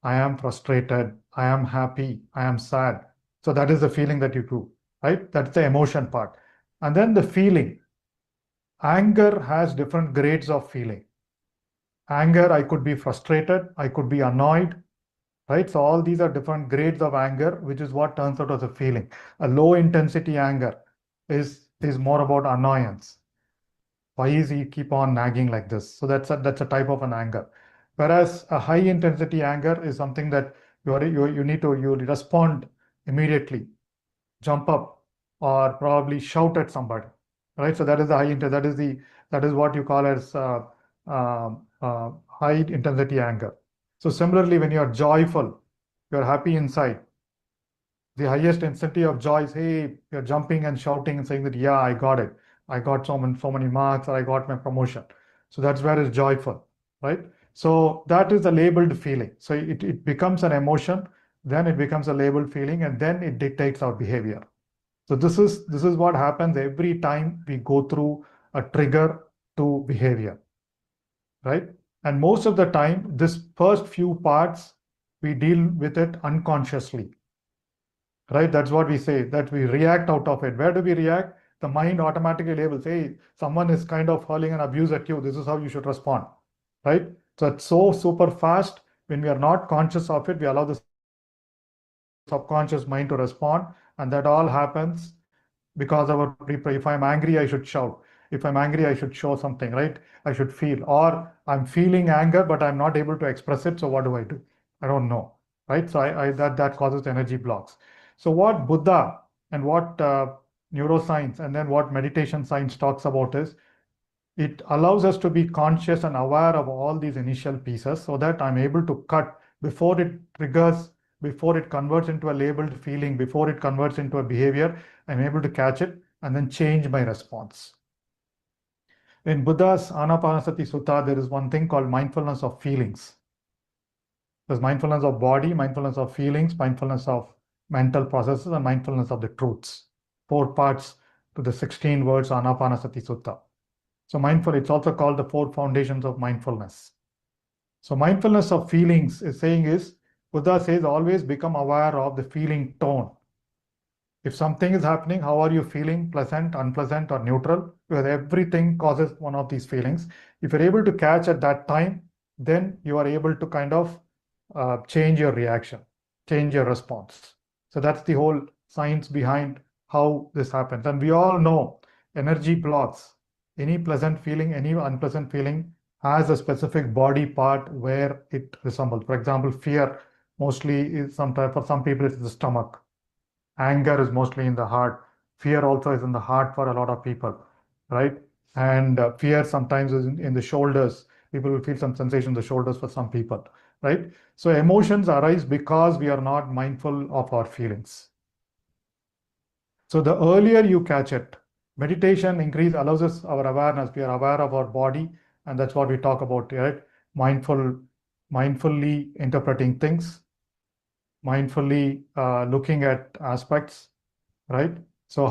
[SPEAKER 3] I am frustrated. I am happy. I am sad. So that is the feeling that you do, right? That's the emotion part. And then the feeling. Anger has different grades of feeling. Anger, I could be frustrated. I could be annoyed, right? So all these are different grades of anger, which is what turns out as a feeling. A low intensity anger is more about annoyance. Why is he keep on nagging like this? So that's a type of an anger. Whereas a high intensity anger is something that you respond immediately, jump up, or probably shout at somebody, right? So that is the high intensity. That is what you call as high intensity anger. So similarly, when you are joyful, you are happy inside. The highest intensity of joy is, hey, you're jumping and shouting and saying that, yeah, I got it. I got so many marks, or I got my promotion. So that's where it's joyful, right? So that is a labeled feeling. So it becomes an emotion, then it becomes a labeled feeling, and then it dictates our behavior. So this is what happens every time we go through a trigger to behavior, right? And most of the time, this first few parts, we deal with it unconsciously, right? That's what we say, that we react out of it. Where do we react? the mind automatically labels, hey, someone is kind of hurling an abuse at you, this is how you should respond, right? So it's so super fast. When we are not conscious of it, we allow the subconscious mind to respond, and that all happens because if I'm angry, I should shout. If I'm angry, I should show something, right? I should feel. Or I'm feeling anger, but I'm not able to express it. So what do? I don't know, right? So that causes energy blocks. So what Buddha and what neuroscience and then what meditation science talks about is it allows us to be conscious and aware of all these initial pieces so that I'm able to cut before it triggers, before it converts into a labeled feeling, before it converts into a behavior. I'm able to catch it and then change my response. In Buddha's Anapanasati Sutta, there is one thing called mindfulness of feelings. There's mindfulness of body, mindfulness of feelings, mindfulness of mental processes, and mindfulness of the truths. 4 parts to the 16 words Anapanasati Sutta. So it's also called the 4 foundations of mindfulness. So mindfulness of feelings Buddha says, always become aware of the feeling tone. If something is happening, how are you feeling? Pleasant, unpleasant, or neutral? Because everything causes one of these feelings. If you're able to catch at that time, then you are able to kind of change your reaction, change your response. So that's the whole science behind how this happens. And we all know energy blocks. Any pleasant feeling, any unpleasant feeling has a specific body part where it resembles. For example, fear mostly is for some people it's the stomach. Anger is mostly in the heart. Fear also is in the heart for a lot of people, right? And fear sometimes is in the shoulders. People will feel some sensation in the shoulders for some people, right? So emotions arise because we are not mindful of our feelings. So the earlier you catch it, meditation allows us our awareness. We are aware of our body, and that's what we talk about, right? Mindfully interpreting things, mindfully looking at aspects, right? So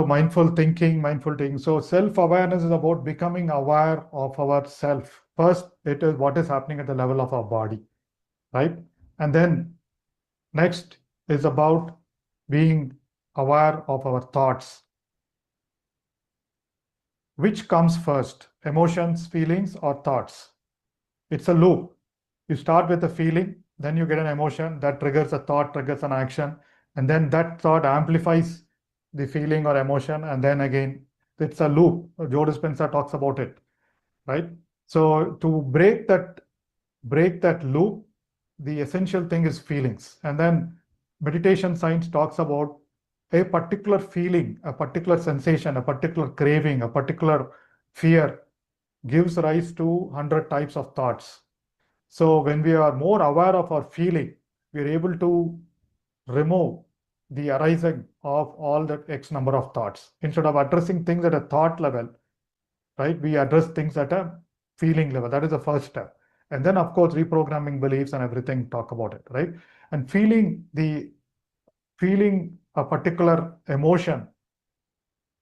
[SPEAKER 3] mindful thinking. So self-awareness is about becoming aware of ourself. First, it is what is happening at the level of our body, right? And then next is about being aware of our thoughts. Which comes first, emotions, feelings, or thoughts? It's a loop. You start with a feeling, then you get an emotion that triggers a thought, triggers an action, and then that thought amplifies the feeling or emotion, and then again, it's a loop. Joe Dispenza talks about it, right? So to break that loop, the essential thing is feelings. And then meditation science talks about a particular feeling, a particular sensation, a particular craving, a particular fear gives rise to 100 types of thoughts. So when we are more aware of our feeling, we are able to remove the arising of all that X number of thoughts. Instead of addressing things at a thought level, right, we address things at a feeling level. That is the first step. And then, of course, reprogramming beliefs and everything, talk about it, right? And feeling a particular emotion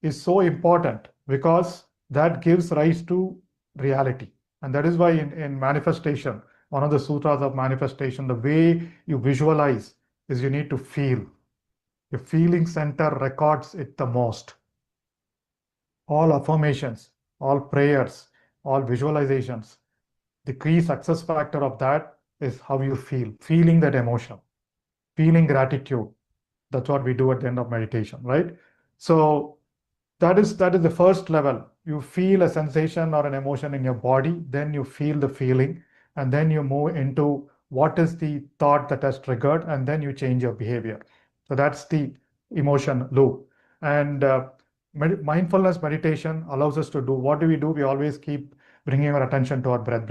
[SPEAKER 3] is so important because that gives rise to reality. And that is why in manifestation, one of the sutras of manifestation, the way you visualize is you need to feel. Your feeling center records it the most. All affirmations, all prayers, all visualizations, the key success factor of that is how you feel, feeling that emotion, feeling gratitude. That's what we do at the end of meditation, right? So that is the first level. You feel a sensation or an emotion in your body, then you feel the feeling, and then you move into what is the thought that has triggered, and then you change your behavior. So that's the emotion loop. And mindfulness meditation allows us to do, what do? We always keep bringing our attention to our breath,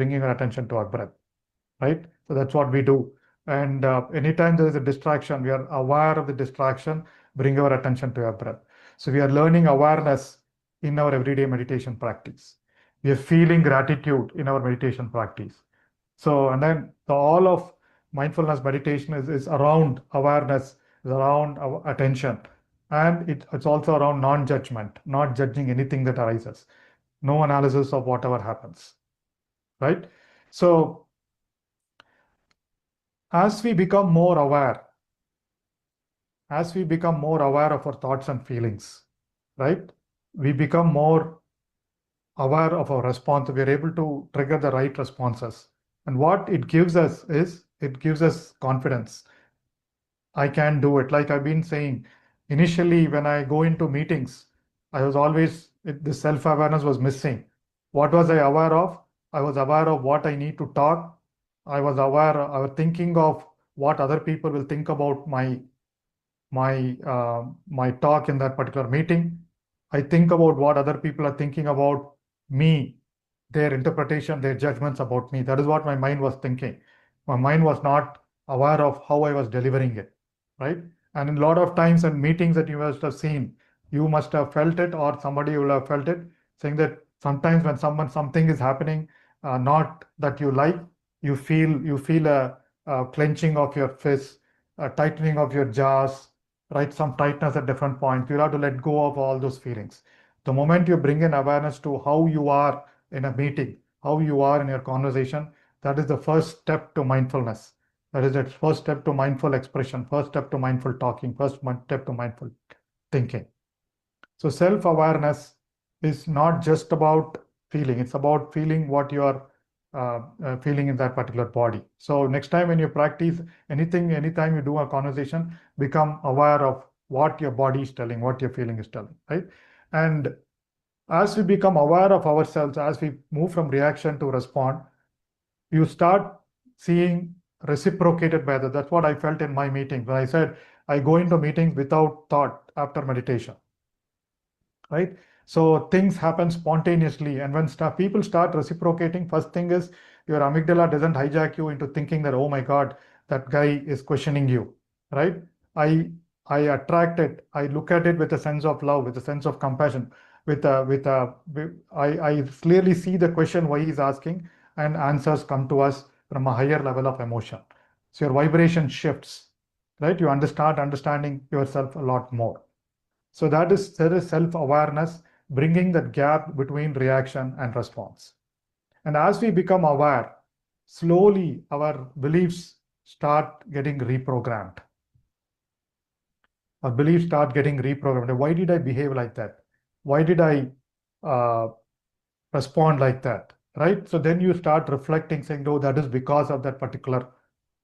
[SPEAKER 3] right? So that's what we do. And anytime there is a distraction, we are aware of the distraction, bring our attention to our breath. So we are learning awareness in our everyday meditation practice. We are feeling gratitude in our meditation practice. So, and then all of mindfulness meditation is around awareness, is around our attention. And it's also around non-judgment, not judging anything that arises. No analysis of whatever happens, right? So as we become more aware, as we become more aware of our thoughts and feelings, right? We become more aware of our response. We are able to trigger the right responses. And what it gives us is, it gives us confidence. I can do it. Like I've been saying, initially when I go into meetings, I was always, this self-awareness was missing. What was I aware of? I was aware of what I need to talk. I was thinking of what other people will think about my talk in that particular meeting. I think about what other people are thinking about me, their interpretation, their judgments about me. That is what my mind was thinking. My mind was not aware of how I was delivering it, right? And a lot of times in meetings that you must have seen, you must have felt it, or somebody will have felt it, saying that sometimes when something is happening, not that you like, you feel a clenching of your fist, a tightening of your jaws, right? Some tightness at different points. You have to let go of all those feelings. The moment you bring in awareness to how you are in a meeting, how you are in your conversation, that is the first step to mindfulness. That is the first step to mindful expression, first step to mindful talking, first step to mindful thinking. So self-awareness is not just about feeling, it's about feeling what you are feeling in that particular body. So next time when you practice anything, anytime you do a conversation, become aware of what your body is telling, what your feeling is telling, right? And as we become aware of ourselves, as we move from reaction to respond, you start seeing reciprocated by others. That's what I felt in my meetings. When I said I go into meetings without thought after meditation, right? So things happen spontaneously. And when people start reciprocating, first thing is your amygdala doesn't hijack you into thinking that, oh my God, that guy is questioning you, right? I attract it. I look at it with a sense of love, with a sense of compassion, I clearly see the question why he's asking, and answers come to us from a higher level of emotion. So your vibration shifts, right? You start understanding yourself a lot more. So there is self-awareness, bringing that gap between reaction and response. And as we become aware, slowly our beliefs start getting reprogrammed. Our beliefs start getting reprogrammed. Why did I behave like that? Why did I respond like that? Right? So then you start reflecting, saying, no, that is because of that particular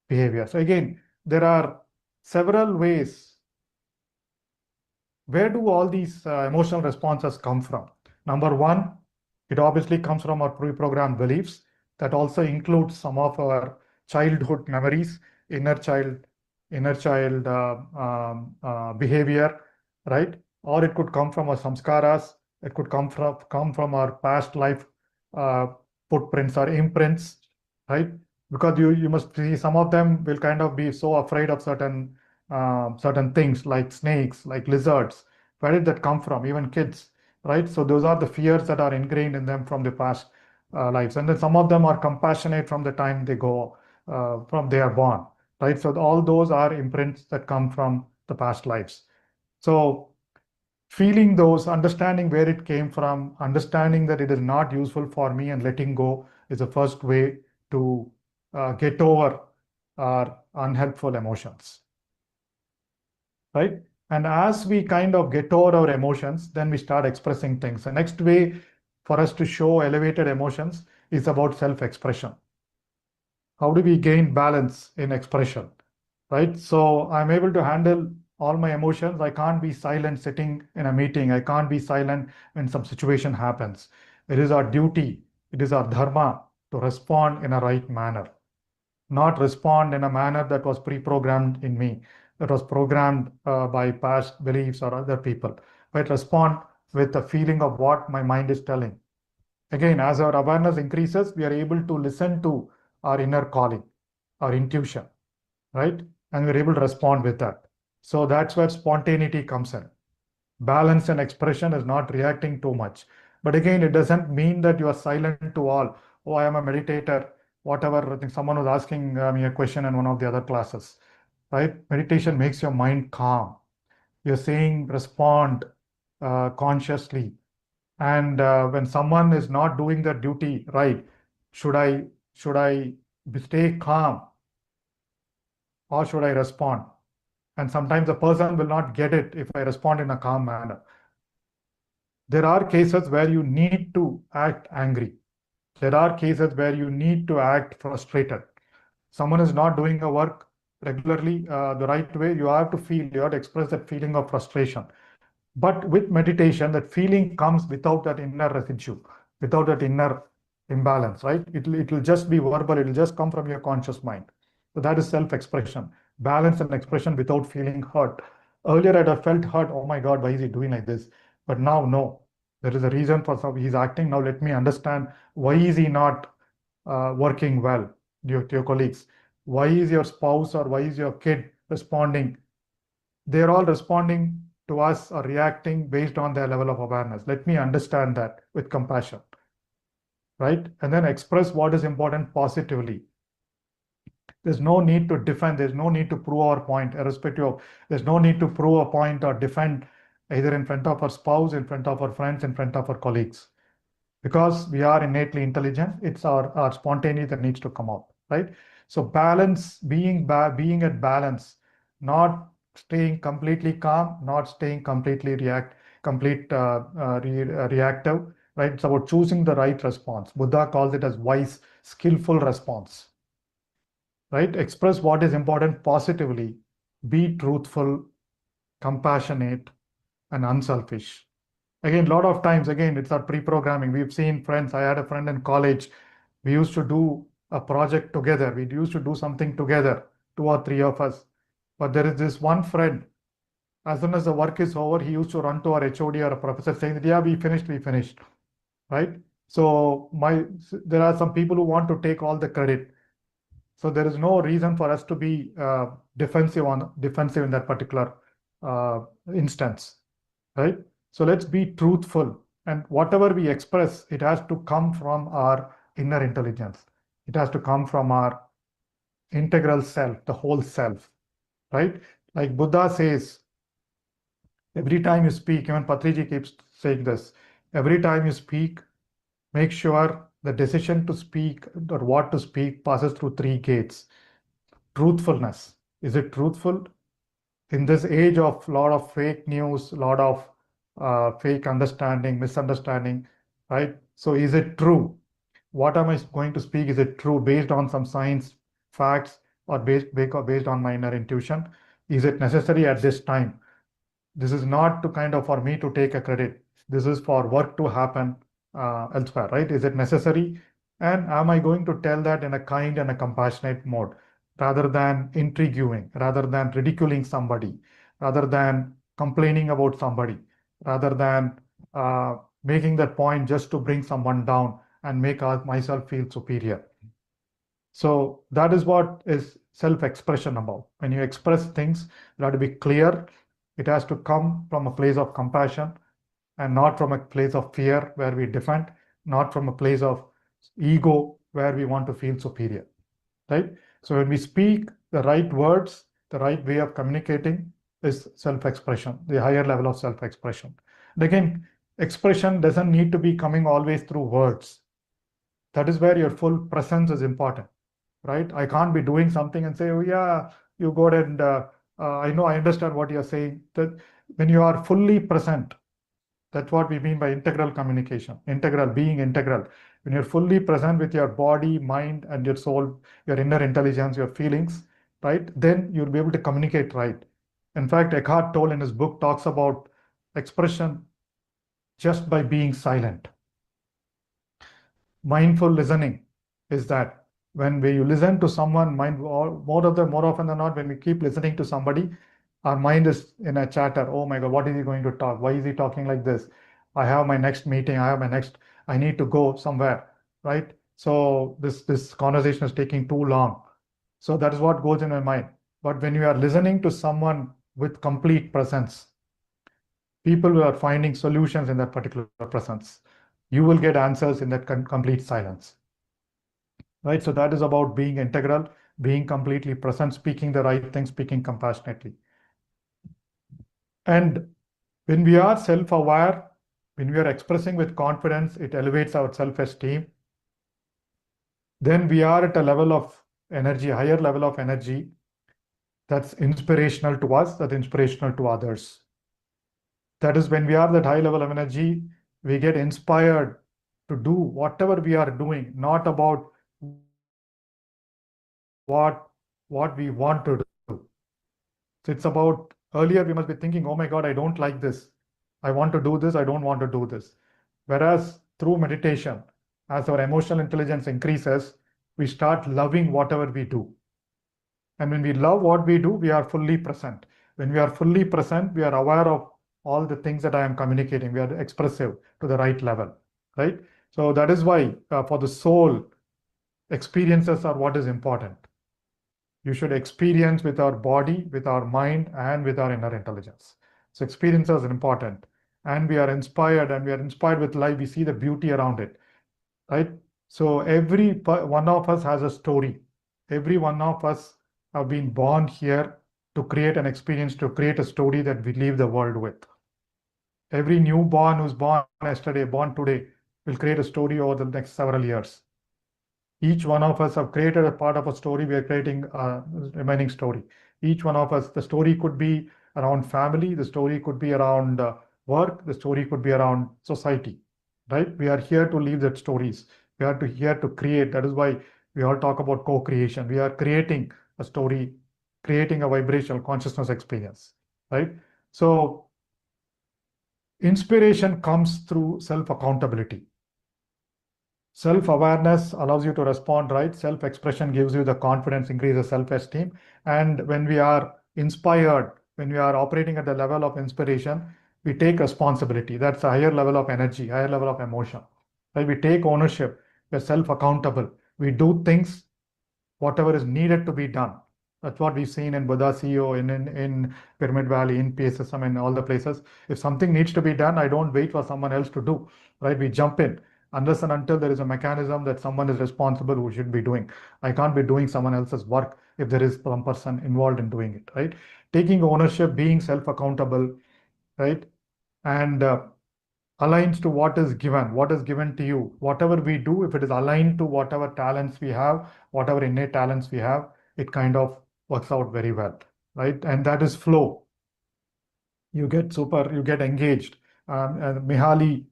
[SPEAKER 3] behavior. So again, there are several ways. Where do all these emotional responses come from? Number one, it obviously comes from our pre-programmed beliefs. That also includes some of our childhood memories, inner child behavior, right? Or it could come from our samskaras. It could come from our past life footprints or imprints, right? Because you must see, some of them will kind of be so afraid of certain things like snakes, like lizards. Where did that come from? Even kids, right? So those are the fears that are ingrained in them from the past lives. And then some of them are compassionate from the time they are born, right? So all those are imprints that come from the past lives. So feeling those, understanding where it came from, understanding that it is not useful for me, and letting go is the first way to get over our unhelpful emotions, right? And as we kind of get over our emotions, then we start expressing things. The next way for us to show elevated emotions is about self-expression. How do we gain balance in expression, right? So I'm able to handle all my emotions. I can't be silent sitting in a meeting. I can't be silent when some situation happens. It is our duty, it is our dharma to respond in a right manner, not respond in a manner that was pre-programmed in me, that was programmed by past beliefs or other people, but respond with a feeling of what my mind is telling. Again, as our awareness increases, we are able to listen to our inner calling, our intuition, right? And we're able to respond with that. So that's where spontaneity comes in. Balance and expression is not reacting too much. But again, it doesn't mean that you are silent to all. Oh, I am a meditator, whatever. I think someone was asking me a question in one of the other classes, right? Meditation makes your mind calm. You're saying respond consciously. And when someone is not doing their duty right, should I stay calm, or should I respond? And sometimes the person will not get it if I respond in a calm manner. There are cases where you need to act angry. There are cases where you need to act frustrated. Someone is not doing a work regularly the right way, you have to feel, you have to express that feeling of frustration. But with meditation, that feeling comes without that inner residue, without that inner imbalance, right? It'll just be verbal, it'll just come from your conscious mind. So that is self-expression, balance and expression without feeling hurt. Earlier, I'd have felt hurt, oh my God, why is he doing like this? But now, no, there is a reason for how he's acting. Now let me understand, why is he not working well to your colleagues? Why is your spouse or why is your kid responding? They're all responding to us or reacting based on their level of awareness. Let me understand that with compassion, right? And then express what is important positively. There's no need to defend, there's no need to prove our point, irrespective of, there's no need to prove a point or defend either in front of our spouse, in front of our friends, in front of our colleagues. Because we are innately intelligent, it's our spontaneity that needs to come out, right? So balance, being at balance, not staying completely calm, not staying completely reactive, right? It's about choosing the right response. Buddha calls it as wise, skillful response, right? Express what is important positively, be truthful, compassionate, and unselfish. Again, a lot of times, again, it's our pre-programming. We've seen friends. I had a friend in college. We used to do a project together. We used to do something together, 2 or 3 of us. But there is this one friend, as soon as the work is over, he used to run to our HOD or a professor saying that, yeah, we finished, right? So there are some people who want to take all the credit. So there is no reason for us to be defensive in that particular instance, right? So let's be truthful, and whatever we express, it has to come from our inner intelligence. It has to come from our integral self, the whole self, right? Like Buddha says, every time you speak, even Patriji keeps saying this, every time you speak, make sure the decision to speak or what to speak passes through 3 gates. Truthfulness. Is it truthful? In this age of a lot of fake news, a lot of fake understanding, misunderstanding, right? So is it true? What am I going to speak? Is it true based on some science, facts, or based on my inner intuition? Is it necessary at this time? This is not to kind of for me to take a credit. This is for work to happen elsewhere, right? Is it necessary? And am I going to tell that in a kind and a compassionate mode, rather than intriguing, rather than ridiculing somebody, rather than complaining about somebody, rather than making that point just to bring someone down and make myself feel superior. So that is what is self-expression about. When you express things, you have to be clear. It has to come from a place of compassion and not from a place of fear where we defend, not from a place of ego where we want to feel superior, right? So when we speak the right words, the right way of communicating is self-expression, the higher level of self-expression. And again, expression doesn't need to be coming always through words. That is where your full presence is important, right? I can't be doing something and say, oh yeah, you go and I know, I understand what you're saying. That when you are fully present, that's what we mean by integral communication, being integral. When you're fully present with your body, mind, and your soul, your inner intelligence, your feelings, right? Then you'll be able to communicate right. In fact, Eckhart Tolle in his book talks about expression just by being silent. Mindful listening is that when you listen to someone, more often than not, when we keep listening to somebody, our mind is in a chatter. Oh my God, what is he going to talk? Why is he talking like this? I have my next meeting. I need to go somewhere, right? So this conversation is taking too long. So that is what goes in my mind. But when you are listening to someone with complete presence, people who are finding solutions in that particular presence, you will get answers in that complete silence, right? So that is about being integral, being completely present, speaking the right thing, speaking compassionately. And when we are self-aware, when we are expressing with confidence, it elevates our self-esteem. Then we are at a level of energy, higher level of energy, that's inspirational to us, that's inspirational to others. That is when we are that high level of energy, we get inspired to do whatever we are doing, not about what we want to do. So it's about, earlier we must be thinking, oh my God, I don't like this. I want to do this, I don't want to do this. Whereas through meditation, as our emotional intelligence increases, we start loving whatever we do. And when we love what we do, we are fully present. When we are fully present, we are aware of all the things that I am communicating. We are expressive to the right level, right? So that is why for the soul, experiences are what is important. You should experience with our body, with our mind, and with our inner intelligence. So experiences are important. And we are inspired, and we are inspired with life. We see the beauty around it, right? So every one of us has a story. Every one of us have been born here to create an experience, to create a story that we leave the world with. Every newborn who's born yesterday, born today, will create a story over the next several years. Each one of us have created a part of a story. We are creating a remaining story. Each one of us, the story could be around family, the story could be around work, the story could be around society, right? We are here to leave that stories. We are here to create. That is why we all talk about co-creation. We are creating a story, creating a vibrational consciousness experience, right? So inspiration comes through self-accountability. Self-awareness allows you to respond right. Self-expression gives you the confidence, increases self-esteem. And when we are inspired, when we are operating at the level of inspiration, we take responsibility. That's a higher level of energy, higher level of emotion. Right? We take ownership. We're self-accountable. We do things, whatever is needed to be done. That's what we've seen in Buddha CEO, in Pyramid Valley, in PSSM, in all the places. If something needs to be done, I don't wait for someone else to do, right? We jump in. Unless and until there is a mechanism that someone is responsible who should be doing. I can't be doing someone else's work if there is some person involved in doing it, right? Taking ownership, being self-accountable, right? And aligns to what is given to you. Whatever we do, if it is aligned to whatever talents we have, whatever innate talents we have, it kind of works out very well, right? And that is flow. You get engaged. Mihaly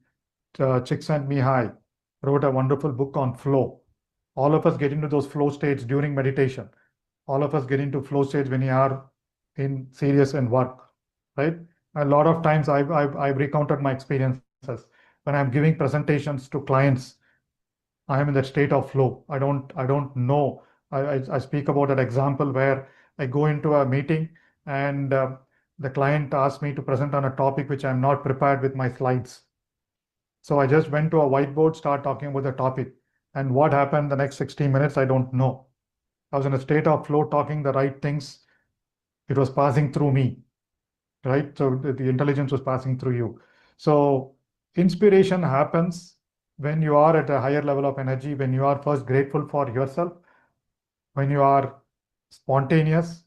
[SPEAKER 3] Csikszentmihalyi wrote a wonderful book on flow. All of us get into those flow states during meditation. All of us get into flow states when you are in serious and work, right? A lot of times I've recounted my experiences. When I'm giving presentations to clients, I am in that state of flow. I don't know. I speak about that example where I go into a meeting and the client asks me to present on a topic which I'm not prepared with my slides. So I just went to a whiteboard, start talking about the topic. And what happened the next 60 minutes, I don't know. I was in a state of flow, talking the right things. It was passing through me, right? So the intelligence was passing through you. So inspiration happens when you are at a higher level of energy, when you are first grateful for yourself, when you are spontaneous,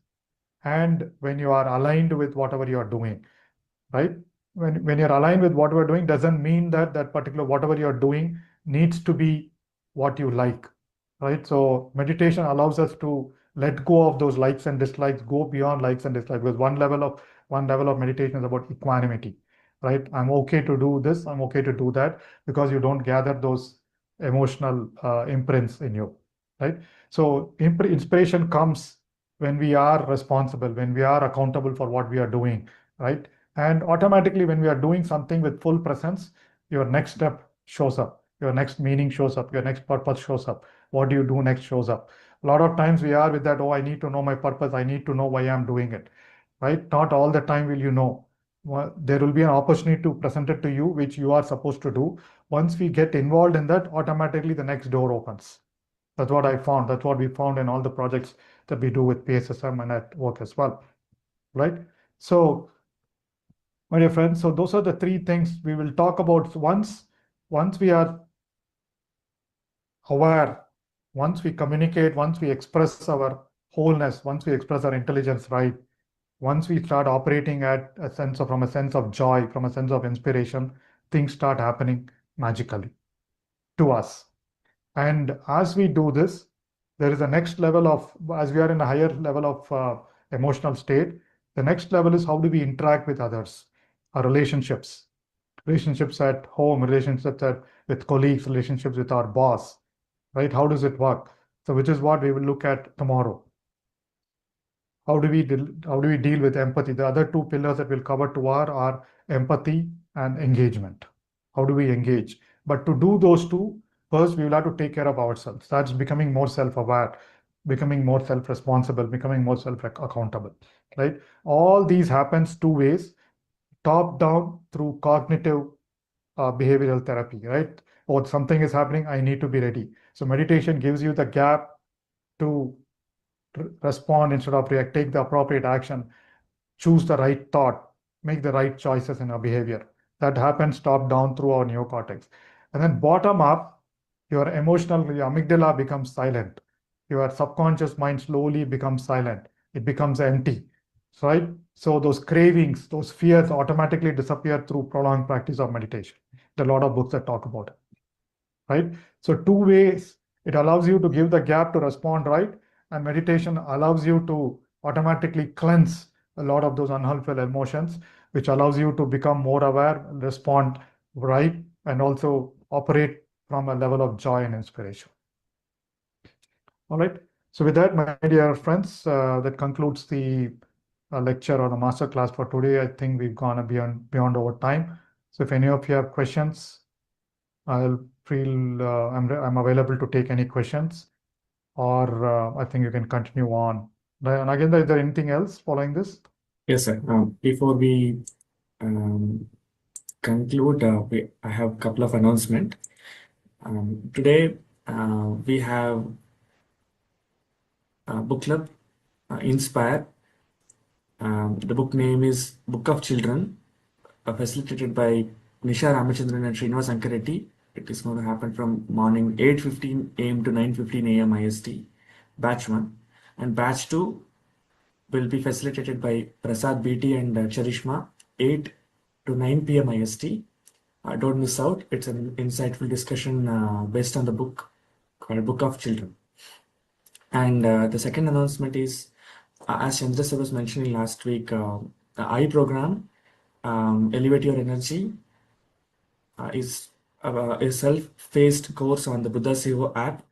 [SPEAKER 3] and when you are aligned with whatever you are doing, right? When you're aligned with what we're doing, doesn't mean that that particular whatever you're doing needs to be what you like, right? So meditation allows us to let go of those likes and dislikes, go beyond likes and dislikes, because one level of meditation is about equanimity, right? I'm okay to do this, I'm okay to do that, because you don't gather those emotional imprints in you, right? So inspiration comes when we are responsible, when we are accountable for what we are doing, right? And automatically, when we are doing something with full presence, your next step shows up, your next meaning shows up, your next purpose shows up. What do you do next shows up. A lot of times we are with that, oh, I need to know my purpose, I need to know why I'm doing it, right? Not all the time will you know. There will be an opportunity to present it to you, which you are supposed to do. Once we get involved in that, automatically the next door opens. That's what I found. That's what we found in all the projects that we do with PSSM and at work as well, right? So my dear friends, so those are the three things we will talk about. Once we are aware, once we communicate, once we express our wholeness, once we express our intelligence right, once we start operating at from a sense of joy, from a sense of inspiration, things start happening magically to us. And as we do this, there is a next level of, as we are in a higher level of emotional state. The next level is how do we interact with others, our relationships at home, relationships with colleagues, relationships with our boss, right? How does it work? So which is what we will look at tomorrow. How do we deal with empathy? The other two pillars that we'll cover tomorrow are empathy and engagement. How do we engage? But to do those two, first we will have to take care of ourselves. That's becoming more self-aware, becoming more self-responsible, becoming more self-accountable, right? All these happens two ways: top down through cognitive behavioral therapy, right? Or something is happening, I need to be ready. So meditation gives you the gap to respond instead of react, take the appropriate action, choose the right thought, make the right choices in our behavior. That happens top down through our neocortex. And then bottom up, your amygdala becomes silent. Your subconscious mind slowly becomes silent. It becomes empty, right? So those cravings, those fears automatically disappear through prolonged practice of meditation. There are a lot of books that talk about it, right? So two ways, it allows you to give the gap to respond right, and meditation allows you to automatically cleanse a lot of those unhelpful emotions, which allows you to become more aware, respond right, and also operate from a level of joy and inspiration. All right. So with that, my dear friends, that concludes the lecture or the master class for today. I think we've gone beyond our time. So if any of you have questions, I'm available to take any questions, or I think you can continue on. And again, is there anything else following this?
[SPEAKER 2] Yes, sir. Before we conclude, I have a couple of announcements. Today, we have book club, Inspire. The book name is Book of Children, facilitated by Nisha Ramachandran and Srinivas Ankareddy. It is going to happen from morning 8:15 a.m. to 9:15 a.m. IST, batch 1. And batch 2 will be facilitated by Prasad BT and Charishma, 8 to 9 p.m. IST. Don't miss out. It's an insightful discussion based on the book called Book of Children. And the second announcement is, as Chandra sir was mentioning last week, the I program, Elevate Your Energy, is a self-paced course on the Buddha Seva app,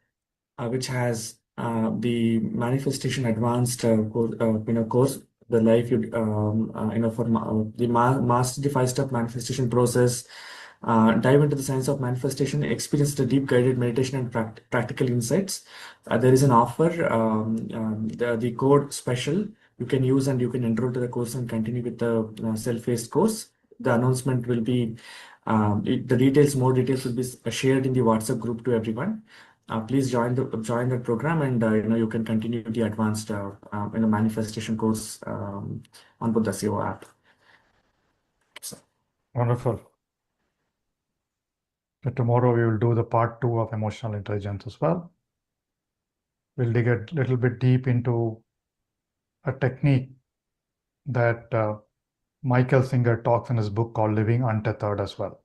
[SPEAKER 2] which has the manifestation advanced course, the life you for the master the 5-step manifestation process. Dive into the science of manifestation, experience the deep guided meditation and practical insights. There is an offer, the code special you can use, and you can enroll to the course and continue with the self-paced course. The announcement will be, more details will be shared in the WhatsApp group to everyone. Please join the program, and you can continue the advanced manifestation course on Buddha Seva app. So,
[SPEAKER 3] Wonderful. So tomorrow we will do the part 2 of emotional intelligence as well. We'll dig a little bit deep into a technique that Michael Singer talks in his book called Living Untethered as well.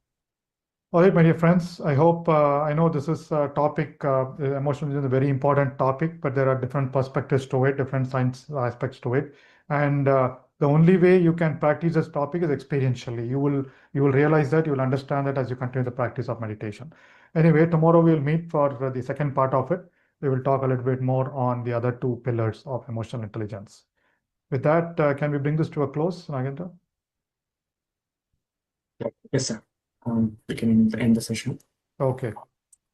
[SPEAKER 3] All right, my dear friends, I hope, I know this is a topic, emotional is a very important topic, but there are different perspectives to it, different science aspects to it. And the only way you can practice this topic is experientially. You will realize that, you will understand that as you continue the practice of meditation. Anyway, tomorrow we will meet for the second part of it. We will talk a little bit more on the other two pillars of emotional intelligence. With that, can we bring this to a close, Nagendra?
[SPEAKER 2] yes, sir. We can end the session.
[SPEAKER 3] Okay,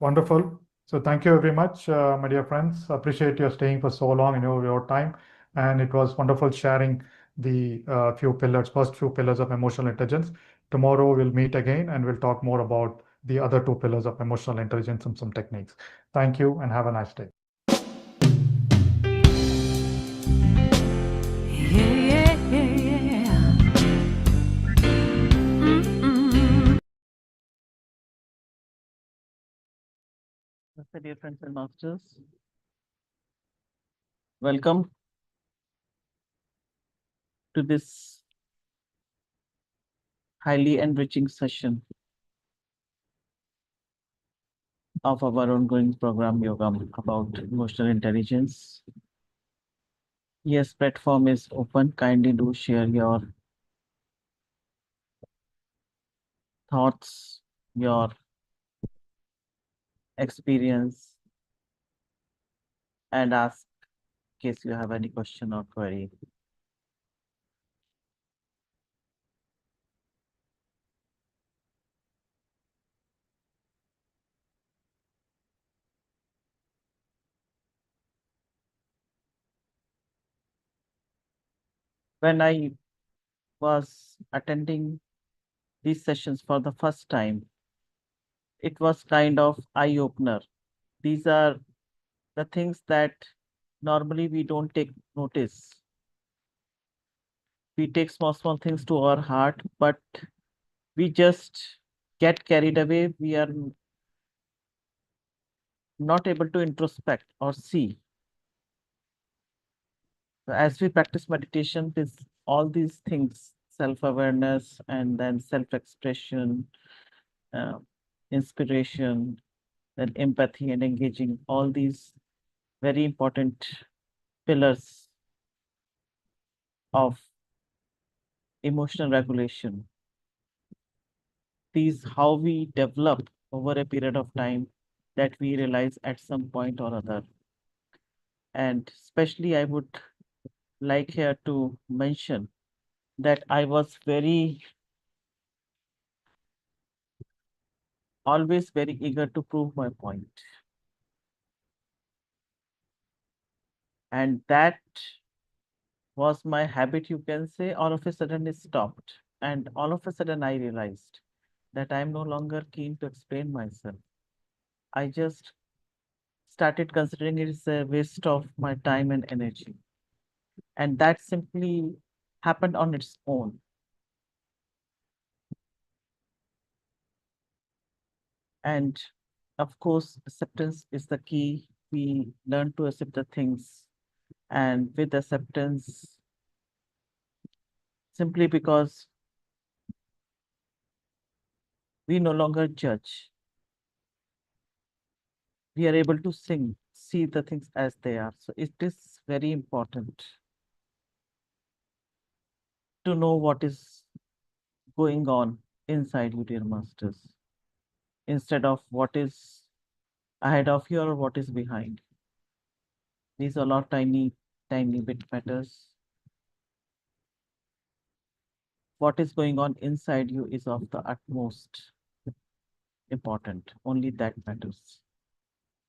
[SPEAKER 3] wonderful. So thank you very much, my dear friends. Appreciate your staying for so long, your time. And it was wonderful sharing the first few pillars of emotional intelligence. Tomorrow we'll meet again and we'll talk more about the other two pillars of emotional intelligence and some techniques. Thank you and have a nice day.
[SPEAKER 1] Dear friends and masters, welcome to this highly enriching session of our ongoing program Yogam about emotional intelligence. Yes, platform is open. Kindly do share your thoughts, your experience, and ask in case you have any question or query. When I was attending these sessions for the first time, it was kind of eye-opener. These are the things that normally we don't take notice. We take small things to our heart, but we just get carried away. We are not able to introspect or see. As we practice meditation, this all these things, self-awareness and then self-expression, uh, inspiration, then empathy and engaging, all these very important pillars of emotional regulation. These how we develop over a period of time that we realize at some point or other. And especially I would like here to mention that I was always very eager to prove my point. And that was my habit, you can say. All of a sudden it stopped. And all of a sudden I realized that I'm no longer keen to explain myself. I just started considering it as a waste of my time and energy. And that simply happened on its own. And of course, acceptance is the key. We learn to accept the things. And with acceptance, simply because we no longer judge, we are able to see the things as they are. So it is very important to know what is going on inside you, dear masters, instead of what is ahead of you or what is behind. These are not tiny bit matters. What is going on inside you is of the utmost important. Only that matters.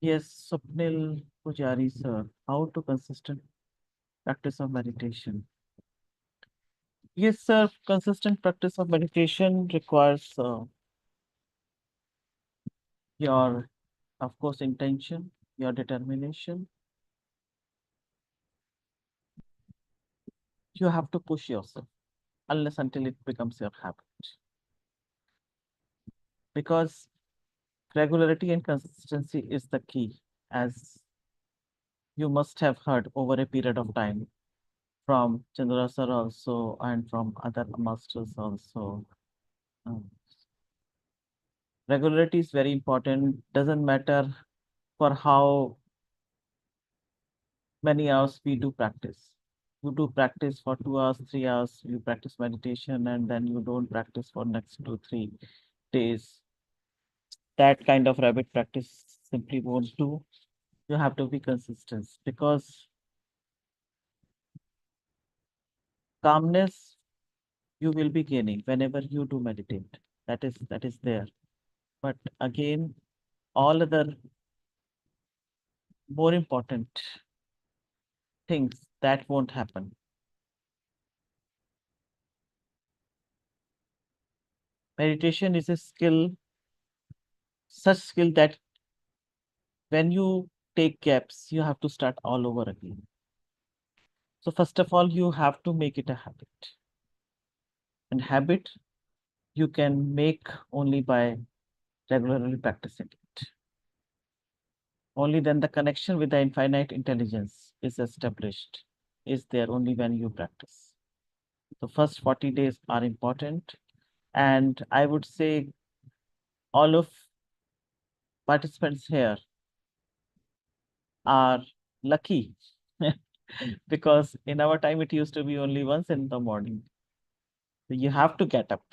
[SPEAKER 1] Yes, Swapnil Pujari, sir, how to consistent practice of meditation? Yes, sir, consistent practice of meditation requires your, of course, intention, your determination. You have to push yourself unless until it becomes your habit. Because regularity and consistency is the key, as you must have heard over a period of time from Chandra sir also and from other masters also. Um, Regularity is very important. Doesn't matter for how many hours we do practice. You do practice for 2 hours, 3 hours, you practice meditation, and then you don't practice for next 2, 3 days. That kind of rabbit practice simply won't do. You have to be consistent because calmness you will be gaining whenever you do meditate. That is there. But again, all other more important things that won't happen. Meditation is a skill, such skill that when you take gaps, you have to start all over again. So first of all, you have to make it a habit. And habit you can make only by regularly practicing it. Only then the connection with the infinite intelligence is established, is there only when you practice. The first 40 days are important. And I would say all of participants here are lucky because in our time it used to be only once in the morning. So you have to get up.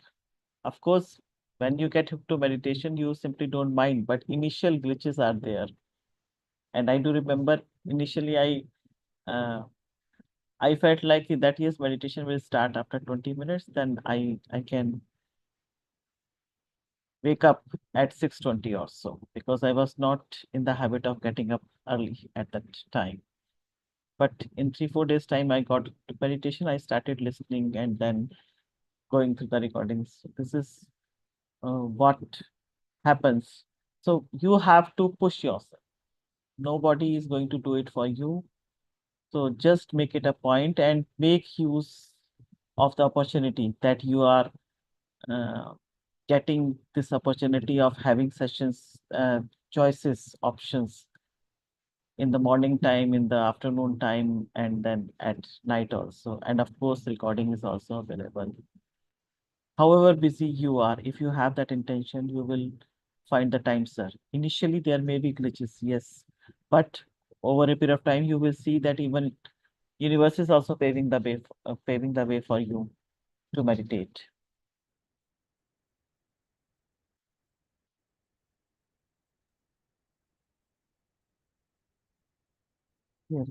[SPEAKER 1] Of course, when you get hooked to meditation, you simply don't mind, but initial glitches are there. And I do remember initially uh, I felt like that yes, meditation will start after 20 minutes, then I can wake up at 6:20 or so, because I was not in the habit of getting up early at that time. But in 3-4 days time, I got to meditation. I started listening and then going through the recordings. So this is what happens. So you have to push yourself. Nobody is going to do it for you. So just make it a point and make use of the opportunity that you are uh, getting this opportunity of having sessions, choices, options in the morning time, in the afternoon time, and then at night also. And of course, recording is also available. However busy you are, if you have that intention, you will find the time, sir. Initially, there may be glitches, yes, but over a period of time, you will see that even universe is also paving the way for you to meditate. Yes.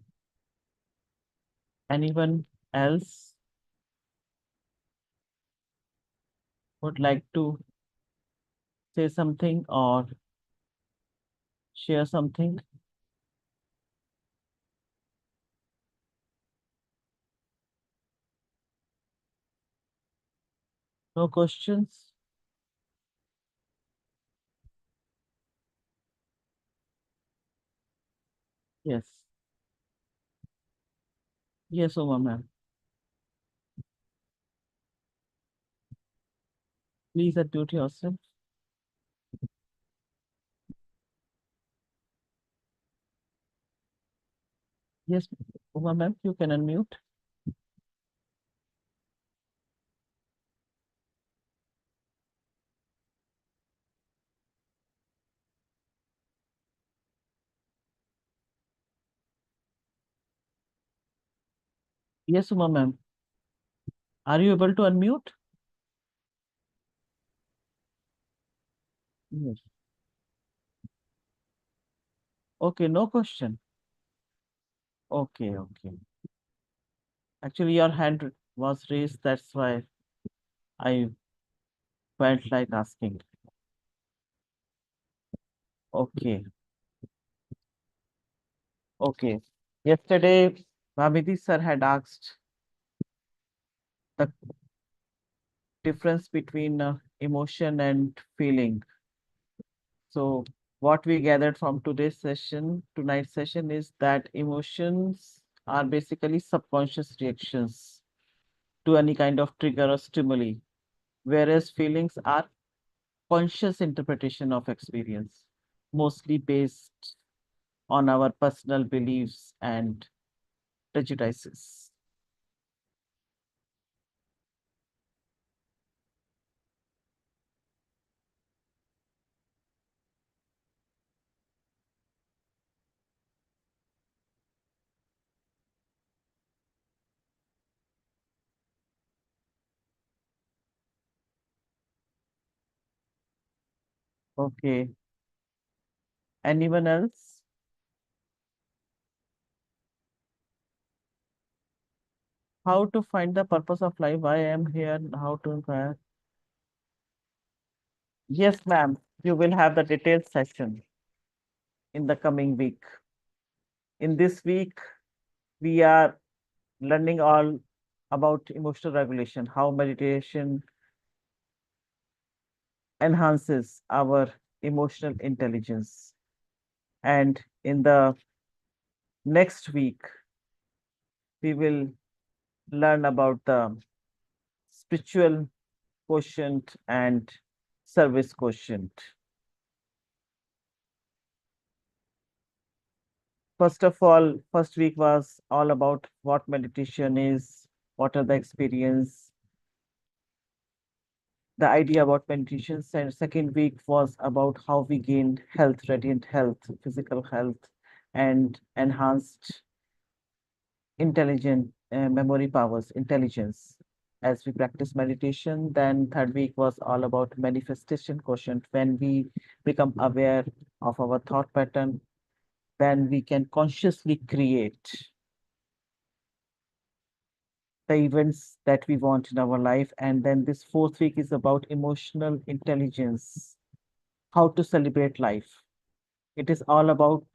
[SPEAKER 1] Anyone else would like to say something or share something? No questions? Yes. Yes, Uma ma'am. Please unmute yourself. Yes, Uma ma'am, you can unmute. Yes, Uma ma'am. Are you able to unmute? Yes. Okay, no question. Okay, okay. Actually, your hand was raised, that's why I felt like asking. Okay, okay. Yesterday, Bhamidi sir had asked the difference between emotion and feeling. So what we gathered from tonight's session is that emotions are basically subconscious reactions to any kind of trigger or stimuli, whereas feelings are conscious interpretation of experience, mostly based on our personal beliefs and prejudices. Okay. Anyone else? How to find the purpose of life? Why I am here? How to inquire? Yes, ma'am. You will have the detailed session in the coming week. In this week, we are learning all about emotional regulation, how meditation enhances our emotional intelligence. And in the next week, we will learn about the spiritual quotient and service quotient. First of all, first week was all about what meditation is, what are the experience, the idea about meditation. And second week was about how we gain health, radiant health, physical health, and enhanced intelligent memory powers, intelligence. As we practice meditation, then third week was all about manifestation quotient. When we become aware of our thought pattern, then we can consciously create the events that we want in our life. And then this fourth week is about emotional intelligence, how to celebrate life. It is all about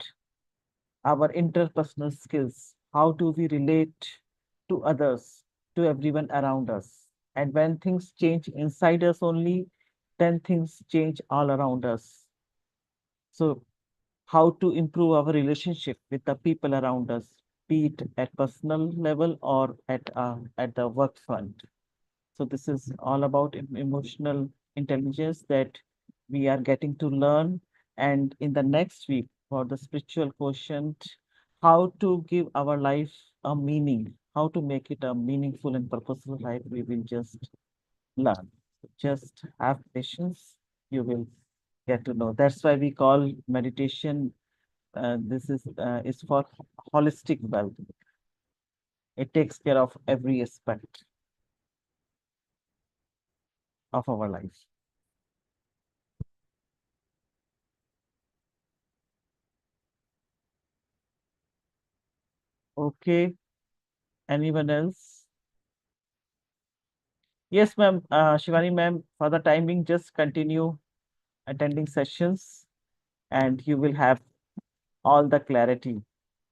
[SPEAKER 1] our interpersonal skills. How do we relate to others, to everyone around us? And when things change inside us only, then things change all around us. So, how to improve our relationship with the people around us, be it at personal level or at the work front. So this is all about emotional intelligence that we are getting to learn. And in the next week for the spiritual quotient, how to give our life a meaning, how to make it a meaningful and purposeful life, we will just learn. Just have patience, you will get to know. That's why we call meditation, this is for holistic wealth. It takes care of every aspect of our life. Okay, anyone else? Yes, ma'am. Shivani ma'am, for the timing, just continue attending sessions and you will have all the clarity.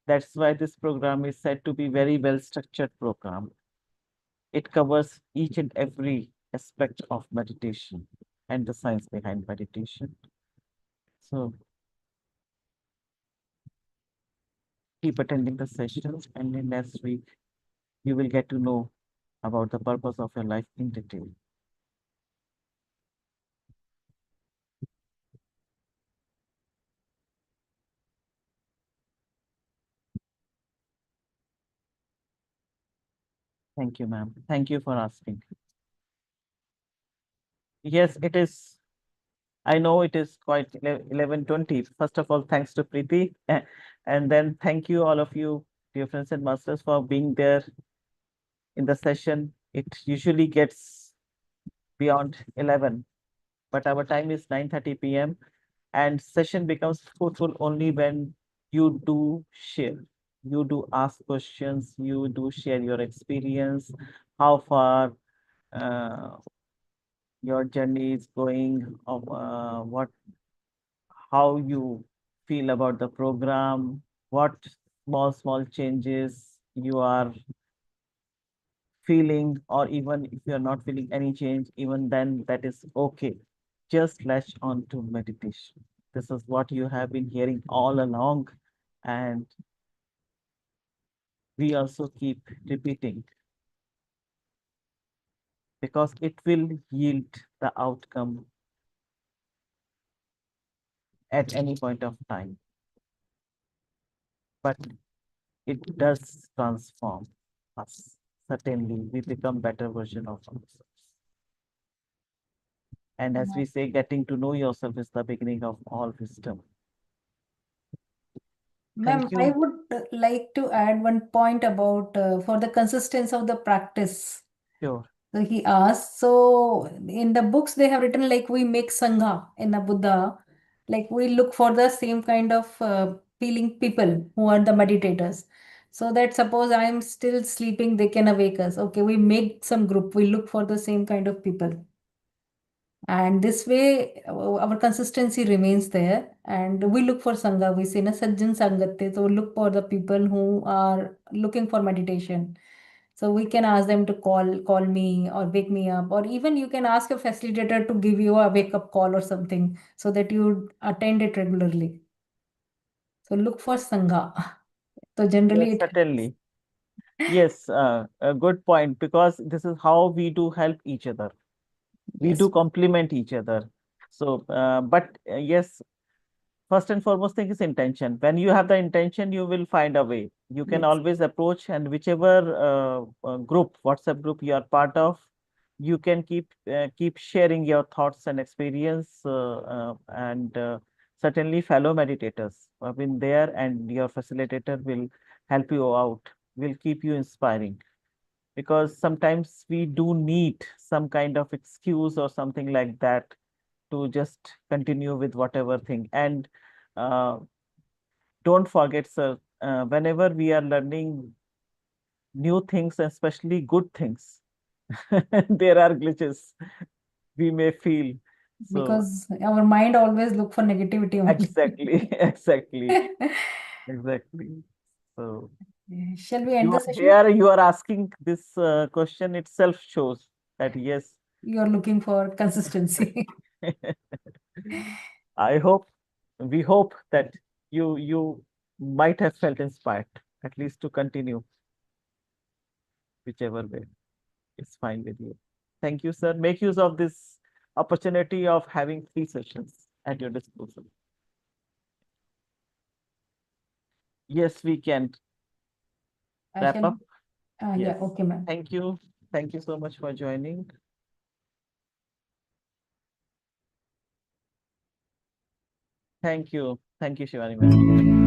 [SPEAKER 1] That's why this program is said to be very well structured program. It covers each and every aspect of meditation and the science behind meditation. So keep attending the sessions, and in next week you will get to know about the purpose of your life in detail. Thank you, ma'am. Thank you for asking. Yes, it is. I know it is quite 11:20. First of all, thanks to Preeti. And then thank you, all of you, dear friends and masters, for being there in the session. It usually gets beyond 11, but our time is 9:30 p.m. And session becomes fruitful only when you do share. You do ask questions, you do share your experience, how far uh, your journey is going, of how you feel about the program, what small changes you are feeling, or even if you're not feeling any change, even then that is okay. Just latch on to meditation. This is what you have been hearing all along, and we also keep repeating because it will yield the outcome at any point of time. But it does transform us. Certainly, we become better version of ourselves. And as we say, getting to know yourself is the beginning of all wisdom.
[SPEAKER 5] Ma'am,
[SPEAKER 1] Thank
[SPEAKER 5] I
[SPEAKER 1] you.
[SPEAKER 5] would like to add one point about for the consistency of the practice.
[SPEAKER 1] Sure.
[SPEAKER 5] So he asked, so in the books they have written like we make Sangha in the Buddha, like we look for the same kind of feeling people who are the meditators. So that suppose I am still sleeping, they can awake us. Okay, we make some group, we look for the same kind of people. And this way, our consistency remains there. And we look for Sangha. We say na Sajjan Sangatte. So we look for the people who are looking for meditation. So we can ask them to call me or wake me up, or even you can ask a facilitator to give you a wake up call or something so that you attend it regularly. So look for Sangha. So generally
[SPEAKER 1] Yes,
[SPEAKER 5] it helps.
[SPEAKER 1] certainly. Yes, a good point, because this is how we do help each other. We
[SPEAKER 5] Yes.
[SPEAKER 1] do complement each other. So, but yes, first and foremost thing is intention. When you have the intention, you will find a way. You can
[SPEAKER 5] Yes.
[SPEAKER 1] always approach, and whichever group, WhatsApp group you are part of, you can keep sharing your thoughts and experience, and certainly fellow meditators have been there, and your facilitator will help you out will keep you inspiring, because sometimes we do need some kind of excuse or something like that to just continue with whatever thing. And don't forget, sir, whenever we are learning new things, especially good things, there are glitches we may feel. So
[SPEAKER 5] Because our mind always look for negativity only.
[SPEAKER 1] exactly, exactly, exactly. So
[SPEAKER 5] Shall we end
[SPEAKER 1] you
[SPEAKER 5] the
[SPEAKER 1] are
[SPEAKER 5] session?
[SPEAKER 1] here, you are asking this question itself shows that yes,
[SPEAKER 5] You are looking for consistency.
[SPEAKER 1] I hope, we hope that you might have felt inspired at least to continue whichever way is fine with you. Thank you, sir. Make use of this opportunity of having 3 sessions at your disposal. Yes, we can wrap
[SPEAKER 5] Shall
[SPEAKER 1] up.
[SPEAKER 5] yeah,
[SPEAKER 1] Yes.
[SPEAKER 5] okay, ma'am.
[SPEAKER 1] Thank you. Thank you so much for joining. Thank you. Thank you, Shivani ma'am.